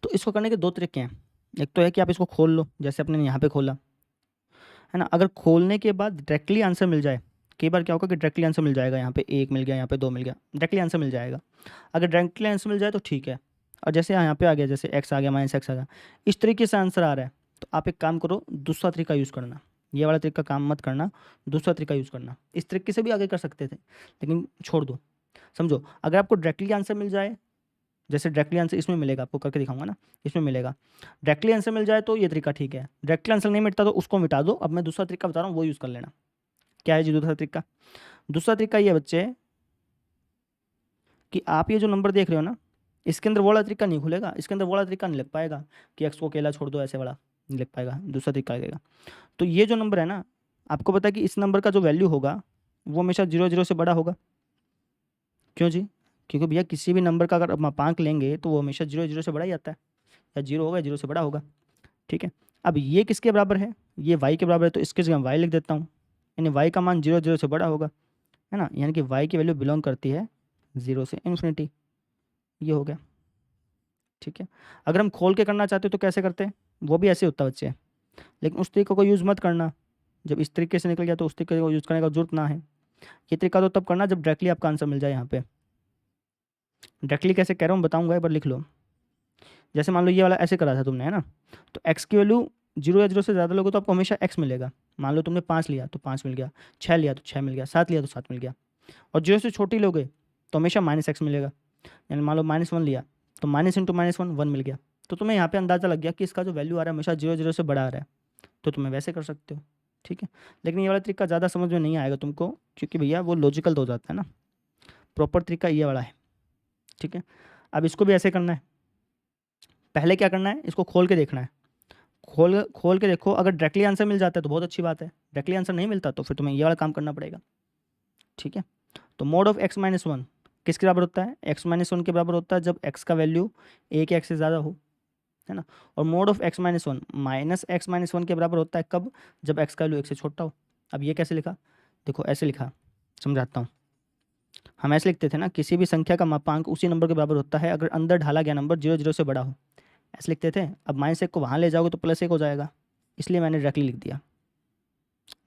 तो इसको करने के दो तरीके हैं। एक तो है कि आप इसको खोल लो, जैसे अपने यहाँ पे खोला, है ना। अगर खोलने के बाद डायरेक्टली आंसर मिल जाए, कई बार क्या होगा कि डायरेक्टली आंसर मिल जाएगा, यहाँ पे 1 मिल गया, यहाँ पे 2 मिल गया, डायरेक्टली आंसर मिल जाएगा। अगर डायरेक्टली आंसर मिल जाए तो ठीक है, और जैसे यहाँ पे आ गया, जैसे x आ गया, -x आ गया, इस तरीके से आंसर आ रहा है, तो आप एक काम करो, दूसरा तरीका यूज़ करना। ये वाला तरीका काम मत करना, दूसरा तरीका यूज़ करना। इस तरीके से भी आगे कर सकते थे, लेकिन छोड़ दो। समझो, अगर आपको डायरेक्टली आंसर मिल जाए, जैसे डायरेक्टली आंसर इसमें मिलेगा, आपको करके दिखाऊंगा ना, इसमें मिलेगा, डायरेक्टली आंसर मिल जाए तो ये तरीका ठीक है। डायरेक्टली आंसर नहीं मिलता तो उसको मिटा दो। अब मैं दूसरा तरीका बता रहा हूँ, वो यूज़ कर लेना। क्या है जी दूसरा तरीका? दूसरा तरीका ये बच्चे कि आप ये जो नंबर देख रहे हो ना, इसके अंदर वो वाला तरीका नहीं खुलेगा, इसके अंदर वो वाला तरीका नहीं लग पाएगा कि एक्स को अकेला छोड़ दो, ऐसे वाला नहीं लग पाएगा, दूसरा तरीका लगेगा। तो ये जो नंबर है ना, आपको पता है कि इस नंबर का जो वैल्यू होगा वो हमेशा 0 0 से बड़ा होगा। क्यों जी? क्योंकि भैया किसी भी नंबर का अगर आप मापांक लेंगे तो वो हमेशा 0 0 से बड़ा ही आता है, या 0 होगा, 0 से बड़ा होगा। ठीक है, अब ये किसके बराबर है, ये y के बराबर है, तो इसके जगह y लिख देता हूँ, यानी y का मान 0 0 से बड़ा होगा, है ना, यानी कि y की वैल्यू बिलोंग करती है 0 से इन्फिनिटी। ये हो गया, ठीक है। अगर हम खोल के करना चाहते हो तो कैसे करते हैं, वो भी ऐसे होता है बच्चे, लेकिन उस तरीके को यूज़ मत करना। जब इस तरीके से निकल गया तो उस तरीके को यूज़ करने का जरूरत ना है। ये तरीका तो तब करना जब डायरेक्टली आपका आंसर मिल जाए। यहाँ पे डायरेक्टली कैसे कह रहा हूँ बताऊंगा, एक बार लिख लो। जैसे मान लो ये वाला ऐसे करा था तुमने, है ना, तो x की वैल्यू 0 या 0 से ज़्यादा लोगे तो आपको हमेशा x मिलेगा। मान लो तुमने 5 लिया तो 5 मिल गया, 6 लिया तो 6 मिल गया, 7 लिया तो 7 मिल गया। और 0 से छोटी लोगे तो हमेशा -x मिलेगा। यानी मान लो -1 लिया तो माइनस इंटू -1 1 मिल गया। तो तुम्हें यहाँ पे अंदाज़ा लग गया कि इसका जो वैल्यू आ रहा है हमेशा 0 0 से बड़ा आ रहा है, तो तुम्हें वैसे कर सकते हो, ठीक है। लेकिन ये वाला तरीका ज़्यादा समझ में नहीं आएगा तुमको, क्योंकि भैया वो लॉजिकल तो हो जाता है ना। प्रॉपर तरीका ये वाला है, ठीक है। अब इसको भी ऐसे करना है। पहले क्या करना है, इसको खोल के देखना है। खोल के देखो, अगर डायरेक्टली आंसर मिल जाता है तो बहुत अच्छी बात है, डायरेक्टली आंसर नहीं मिलता तो फिर तुम्हें ये वाला काम करना पड़ेगा, ठीक है। तो मोड ऑफ x माइनस 1 किसके बराबर होता है, x माइनस 1 के बराबर होता है जब x का वैल्यू a के x से ज़्यादा हो, है ना। और mode of x minus 1 minus x minus 1 के बराबर होता है कब, जब x का वैल्यू 1 से छोटा हो। अब ये कैसे लिखा, देखो ऐसे लिखा, समझाता हूँ। हम ऐसे लिखते थे ना, किसी भी संख्या का मापांक उसी नंबर के बराबर होता है अगर अंदर ढाला गया नंबर 0 0 से बड़ा हो, ऐसे लिखते थे। अब -1 को वहाँ ले जाओगे तो +1 हो जाएगा, इसलिए मैंने डायरेक्टली लिख दिया,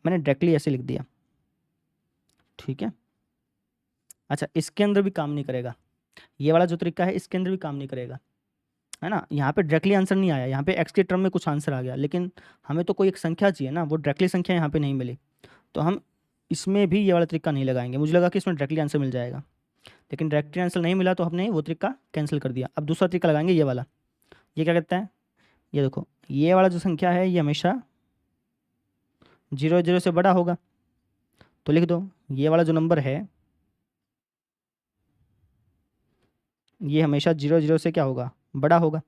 मैंने डायरेक्टली ऐसे लिख दिया, ठीक है। अच्छा, इसके अंदर भी काम नहीं करेगा, ये वाला जो तरीका है इसके अंदर भी काम नहीं करेगा, है ना। यहाँ पे डायरेक्टली आंसर नहीं आया, यहाँ पे एक्स के टर्म में कुछ आंसर आ गया, लेकिन हमें तो कोई एक संख्या चाहिए ना, वो डायरेक्टली संख्या यहाँ पे नहीं मिली, तो हम इसमें भी ये वाला तरीका नहीं लगाएंगे। मुझे लगा कि इसमें डायरेक्टली आंसर मिल जाएगा, लेकिन डायरेक्टली आंसर नहीं मिला तो हमने वो तरीका कैंसिल कर दिया। अब दूसरा तरीका लगाएंगे, ये वाला। ये क्या कहता है, ये देखो, ये वाला जो संख्या है ये हमेशा 0 0 से बड़ा होगा, तो लिख दो ये वाला जो नंबर है ये हमेशा 0 0 से क्या होगा, बड़ा होगा,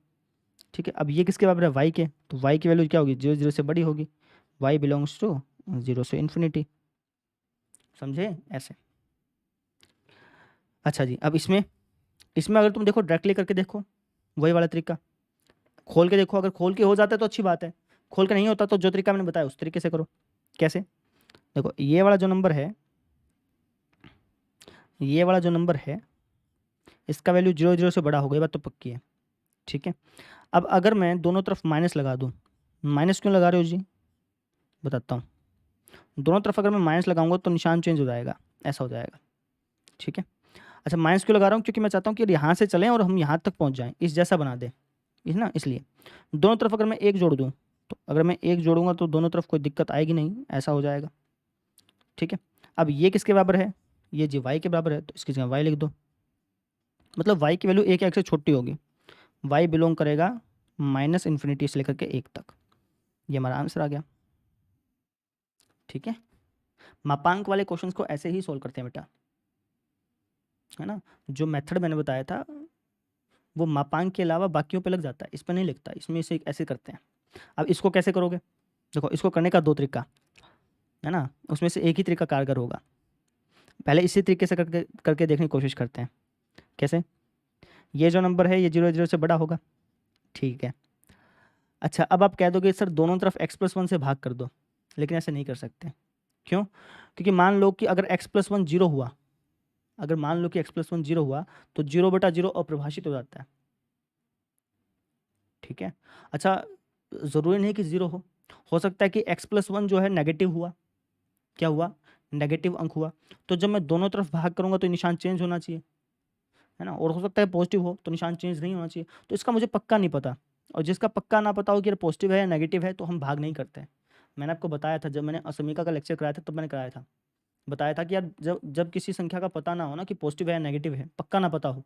ठीक है। अब ये किसके बराबर है, y के, तो y की वैल्यू क्या होगी, 0 0 से बड़ी होगी, y बिलोंग्स टू 0 से इन्फिनिटी, समझे ऐसे। अच्छा जी, अब इसमें इसमें अगर तुम देखो डायरेक्टली करके देखो, वही वाला तरीका, खोल के देखो, अगर खोल के हो जाता है तो अच्छी बात है, खोल के नहीं होता तो जो तरीका मैंने बताया उस तरीके से करो। कैसे, देखो ये वाला जो नंबर है, ये वाला जो नंबर है इसका वैल्यू 0 0 से बड़ा होगा, ये बात तो पक्की है, ठीक है। अब अगर मैं दोनों तरफ माइनस लगा दूँ, माइनस क्यों लगा रहे हो जी, बताता हूँ। दोनों तरफ अगर मैं माइनस लगाऊंगा तो निशान चेंज हो जाएगा, ऐसा हो जाएगा, ठीक है। अच्छा, माइनस क्यों लगा रहा हूँ, क्योंकि मैं चाहता हूँ कि यहाँ से चलें और हम यहाँ तक पहुँच जाएँ, इस जैसा बना दें, इस ना, इसलिए दोनों तरफ अगर मैं एक जोड़ दूँ, तो अगर मैं एक जोड़ूंगा तो दोनों तरफ कोई दिक्कत आएगी नहीं, ऐसा हो जाएगा, ठीक है। अब ये किसके बराबर है, ये जी y के बराबर है, तो इसकी जगह y लिख दो, मतलब y की वैल्यू एक या एक से छोटी होगी, y बिलोंग करेगा -इन्फिनिटी से लेकर के 1 तक। ये हमारा आंसर आ गया, ठीक है। मापांक वाले क्वेश्चंस को ऐसे ही सोल्व करते हैं बेटा, है ना। जो मेथड मैंने बताया था वो मापांक के अलावा बाकियों पे लग जाता है, इस पर नहीं लगता, इसमें इसे ऐसे करते हैं। अब इसको कैसे करोगे, देखो इसको करने का दो तरीका है ना, उसमें से एक ही तरीका कारगर होगा। पहले इसी तरीके से करके करके देखने की कोशिश करते हैं। कैसे, ये जो नंबर है ये 0 0 से बड़ा होगा, ठीक है। अच्छा, अब आप कह दोगे सर दोनों तरफ x+1 से भाग कर दो, लेकिन ऐसे नहीं कर सकते। क्यों, क्योंकि मान लो कि अगर x+1 0 हुआ, अगर मान लो कि x+1 0 हुआ तो 0/0 अप्रभाषित हो जाता है, ठीक है। अच्छा, ज़रूरी नहीं कि 0 हो सकता है कि x+1 जो है नेगेटिव हुआ, क्या हुआ, नेगेटिव अंक हुआ, तो जब मैं दोनों तरफ भाग करूंगा तो निशान चेंज होना चाहिए, है ना। और हो सकता है पॉजिटिव हो तो निशान चेंज नहीं होना चाहिए, तो इसका मुझे पक्का नहीं पता। और जिसका पक्का ना पता हो कि पॉजिटिव है या नेगेटिव है तो हम भाग नहीं करते। मैंने आपको बताया था, जब मैंने असमीका का लेक्चर कराया था तब मैंने कराया था, बताया था कि यार जब जब किसी संख्या का पता ना हो ना कि पॉजिटिव है या नेगेटिव है, पक्का ना पता हो,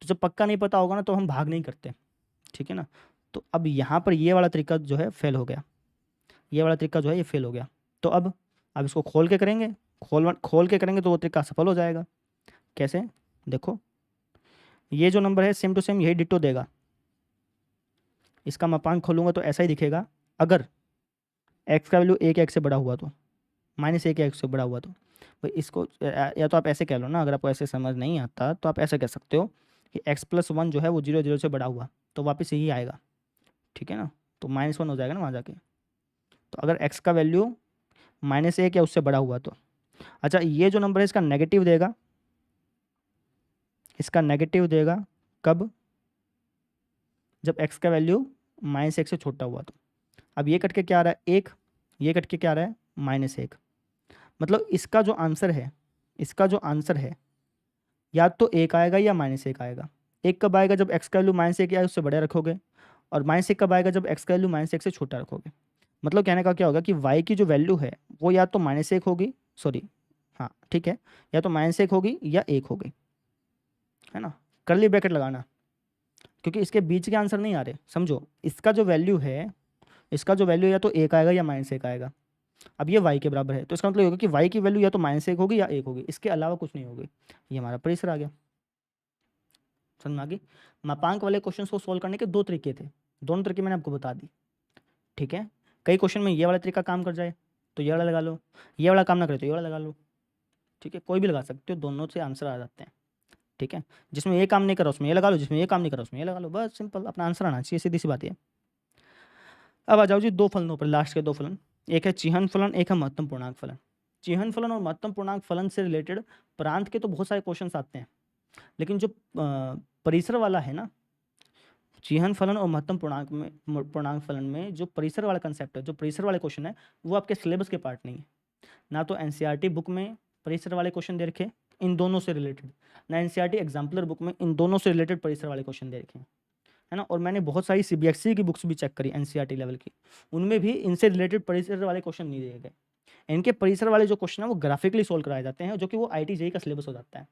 तो जब पक्का नहीं पता होगा ना तो हम भाग नहीं करते, ठीक है ना। तो अब यहाँ पर ये वाला तरीका जो है फेल हो गया, ये वाला तरीका जो है ये फेल हो गया। तो अब इसको खोल के करेंगे, खोल के करेंगे तो वो तरीका सफल हो जाएगा। कैसे, देखो ये जो नंबर है सेम टू सेम यही डिटो देगा, इसका मापांक खोलूंगा तो ऐसा ही दिखेगा। अगर x का वैल्यू 1 x से बड़ा हुआ तो, -1 x से बड़ा हुआ तो भाई इसको या तो आप ऐसे कह लो ना, अगर आपको ऐसे समझ नहीं आता तो आप ऐसे कह सकते हो कि x+1 जो है वो 0 0 से बड़ा हुआ, तो वापस यही आएगा, ठीक है ना। तो -1 हो जाएगा ना वहाँ जाके। तो अगर x का वैल्यू -1 या उससे बड़ा हुआ तो, अच्छा ये जो नंबर है इसका नेगेटिव देगा, इसका नेगेटिव देगा कब, जब x का वैल्यू -1 से छोटा हुआ तो। अब ये कट के क्या आ रहा है 1, ये कट के क्या आ रहा है -1, मतलब इसका जो आंसर है, इसका जो आंसर है या तो 1 आएगा या -1 आएगा। 1 कब आएगा, जब x का वैल्यू -1 या उससे बड़ा रखोगे, और -1 कब आएगा, जब x का वैल्यू -1 से छोटा रखोगे। मतलब कहने का क्या होगा कि y की जो वैल्यू है वो या तो -1 होगी, सॉरी हाँ ठीक है, या तो -1 होगी या 1 होगी, है ना। कर्ली ब्रैकेट लगाना, क्योंकि इसके बीच के आंसर नहीं आ रहे, समझो। इसका जो वैल्यू है, इसका जो वैल्यू या तो 1 आएगा या -1 आएगा। अब ये y के बराबर है, तो इसका मतलब ये होगा कि y की वैल्यू या तो -1 होगी या 1 होगी, इसके अलावा कुछ नहीं होगी। ये हमारा परिसर आ गया, समझ में आ गई। मापांक वाले क्वेश्चंस को सोल्व करने के दो तरीके थे, दोनों तरीके मैंने आपको बता दी, ठीक है। कई क्वेश्चन में ये वाला तरीका काम कर जाए तो ये वाला लगा लो, ये वाला काम ना करे तो ये वाला लगा लो, ठीक है। कोई भी लगा सकते हो, दोनों से आंसर आ जाते हैं, ठीक है। जिसमें ये काम नहीं करा उसमें ये लगा लो, जिसमें ये काम नहीं करा उसमें ये लगा लो, बस सिंपल, अपना आंसर आना चाहिए, सीधी सी बात है। अब आ जाओ जी दो फलनों पर, लास्ट के दो फलन, एक है चिह्न फलन, एक है महत्तम पूर्णांक फलन। चिह्न फलन और महत्तम पूर्णांक फलन से रिलेटेड प्रांत के तो बहुत सारे क्वेश्चन आते हैं, लेकिन जो परिसर वाला है ना, चिह्न फलन और महत्तम पूर्णांक फलन में जो परिसर वाला कंसेप्ट है, जो परिसर वाले क्वेश्चन है, वो आपके सिलेबस के पार्ट नहीं है। ना तो एनसीईआरटी बुक में परिसर वाले क्वेश्चन दे रखे इन दोनों से रिलेटेड, ना एनसीईआरटी एग्जाम्पलर बुक में इन दोनों से रिलेटेड परिसर वाले क्वेश्चन दे रखे हैं, है ना। और मैंने बहुत सारी सीबीएसई की बुक्स भी चेक करी एनसीईआरटी लेवल की, उनमें भी इनसे रिलेटेड परिसर वाले क्वेश्चन नहीं दिए गए। इनके परिसर वाले जो क्वेश्चन है वो ग्राफिकली सोल्व कराए जाते हैं, जो कि वो आईटी जेईई का सिलेबस हो जाता है।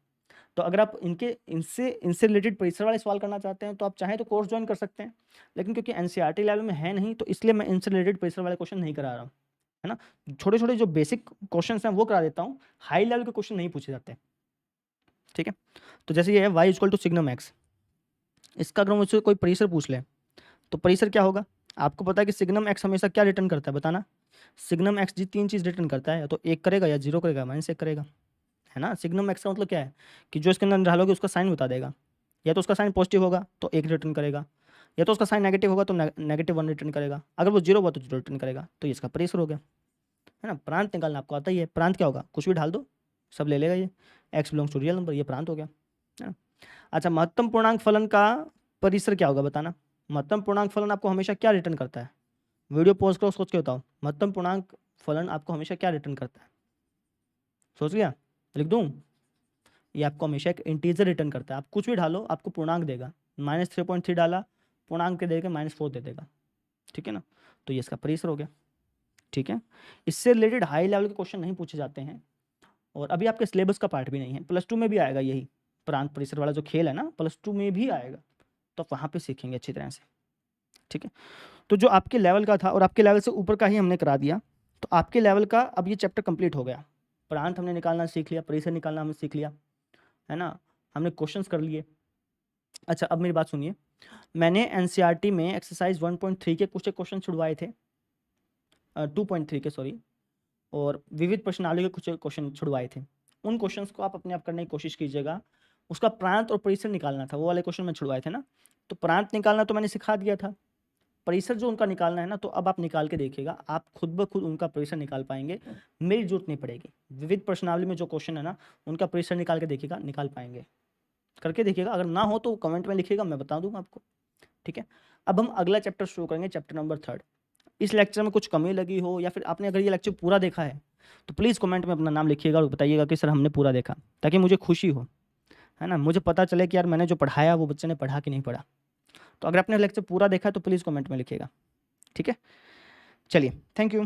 तो अगर आप इनसे रिलेटेड परिसर वाले सवाल करना चाहते हैं तो आप चाहें तो कोर्स ज्वाइन कर सकते हैं, लेकिन क्योंकि एनसीईआरटी लेवल में है नहीं, तो इसलिए मैं इनसे रिलेटेड परिसर वाले क्वेश्चन नहीं करा रहा हूँ, है ना। छोटे छोटे जो बेसिक क्वेश्चन हैं वो करा देता हूँ, हाई लेवल के क्वेश्चन नहीं पूछे जाते, ठीक है। तो जैसे ये है y equal to signum x, इसका अगर मुझसे कोई परिसर पूछ ले तो परिसर क्या होगा। आपको पता है कि सिग्नम एक्स हमेशा क्या रिटर्न करता है, बताना। सिग्नम एक्स जी 3 चीज़ रिटर्न करता है, या तो 1 करेगा या 0 करेगा, -1 करेगा, है ना। सिग्नम एक्स का मतलब क्या है कि जो इसके अंदर डालोगे उसका साइन बता देगा, या तो उसका साइन पॉजिटिव होगा तो 1 रिटर्न करेगा, या तो उसका साइन नेगेटिव होगा तो -1 रिटर्न करेगा, अगर वो 0 हुआ तो 0 रिटर्न करेगा। तो ये इसका परिसर हो गया, है ना। प्रांत निकालना आपको आता ही है, प्रांत क्या होगा, कुछ भी डाल दो सब ले लेगा ये, x belongs to real number, ये प्रांत हो गया, है ना। अच्छा, महत्तम पूर्णांक फलन का परिसर क्या होगा, बताना। महत्तम पूर्णांक फलन आपको हमेशा क्या रिटर्न करता है, वीडियो पॉज करो, सोच के बताओ। महत्तम पूर्णांक फलन आपको हमेशा क्या रिटर्न करता है, सोच लिया, लिख दूं। ये आपको हमेशा एक इंटीजर रिटर्न करता है, आप कुछ भी डालो आपको पूर्णांक देगा। -3.3 डाला, पूर्णांक के देगा -4 दे देगा, ठीक है ना। तो ये इसका परिसर हो गया, ठीक है। इससे रिलेटेड हाई लेवल के क्वेश्चन नहीं पूछे जाते हैं, और अभी आपके सिलेबस का पार्ट भी नहीं है। +2 में भी आएगा यही प्रांत परिसर वाला जो खेल है ना, +2 में भी आएगा, तो आप वहाँ पे सीखेंगे अच्छी तरह से, ठीक है। तो जो आपके लेवल का था और आपके लेवल से ऊपर का ही हमने करा दिया, तो आपके लेवल का अब ये चैप्टर कंप्लीट हो गया। प्रांत हमने निकालना सीख लिया, परिसर निकालना हमने सीख लिया, है ना, हमने क्वेश्चंस कर लिए। अच्छा, अब मेरी बात सुनिए, मैंने एनसीईआरटी में एक्सरसाइज 1.3 के कुछ क्वेश्चन छुड़वाए थे, 2.3 के सॉरी, और विविध प्रश्नावली के कुछ क्वेश्चन छुड़वाए थे। उन क्वेश्चंस को आप अपने आप करने की कोशिश कीजिएगा। उसका प्रांत और परिसर निकालना था, वो वाले क्वेश्चन मैं छुड़वाए थे ना। तो प्रांत निकालना तो मैंने सिखा दिया था, परिसर जो उनका निकालना है ना, तो अब आप निकाल के देखिएगा, आप खुद ब खुद उनका परिसर निकाल पाएंगे, मेरी जरूरत नहीं पड़ेगी। विविध प्रश्नावली में जो क्वेश्चन है ना, उनका परिसर निकाल के देखिएगा, निकाल पाएंगे, करके देखिएगा। अगर ना हो तो कमेंट में लिखिएगा, मैं बता दूंगा आपको, ठीक है। अब हम अगला चैप्टर शुरू करेंगे, चैप्टर नंबर 3। इस लेक्चर में कुछ कमी लगी हो, या फिर आपने अगर ये लेक्चर पूरा देखा है तो प्लीज़ कमेंट में अपना नाम लिखिएगा और बताइएगा कि सर हमने पूरा देखा, ताकि मुझे खुशी हो, है ना, मुझे पता चले कि यार मैंने जो पढ़ाया वो बच्चे ने पढ़ा कि नहीं पढ़ा। तो अगर आपने लेक्चर पूरा देखा है तो प्लीज़ कमेंट में लिखिएगा, ठीक है। चलिए, थैंक यू।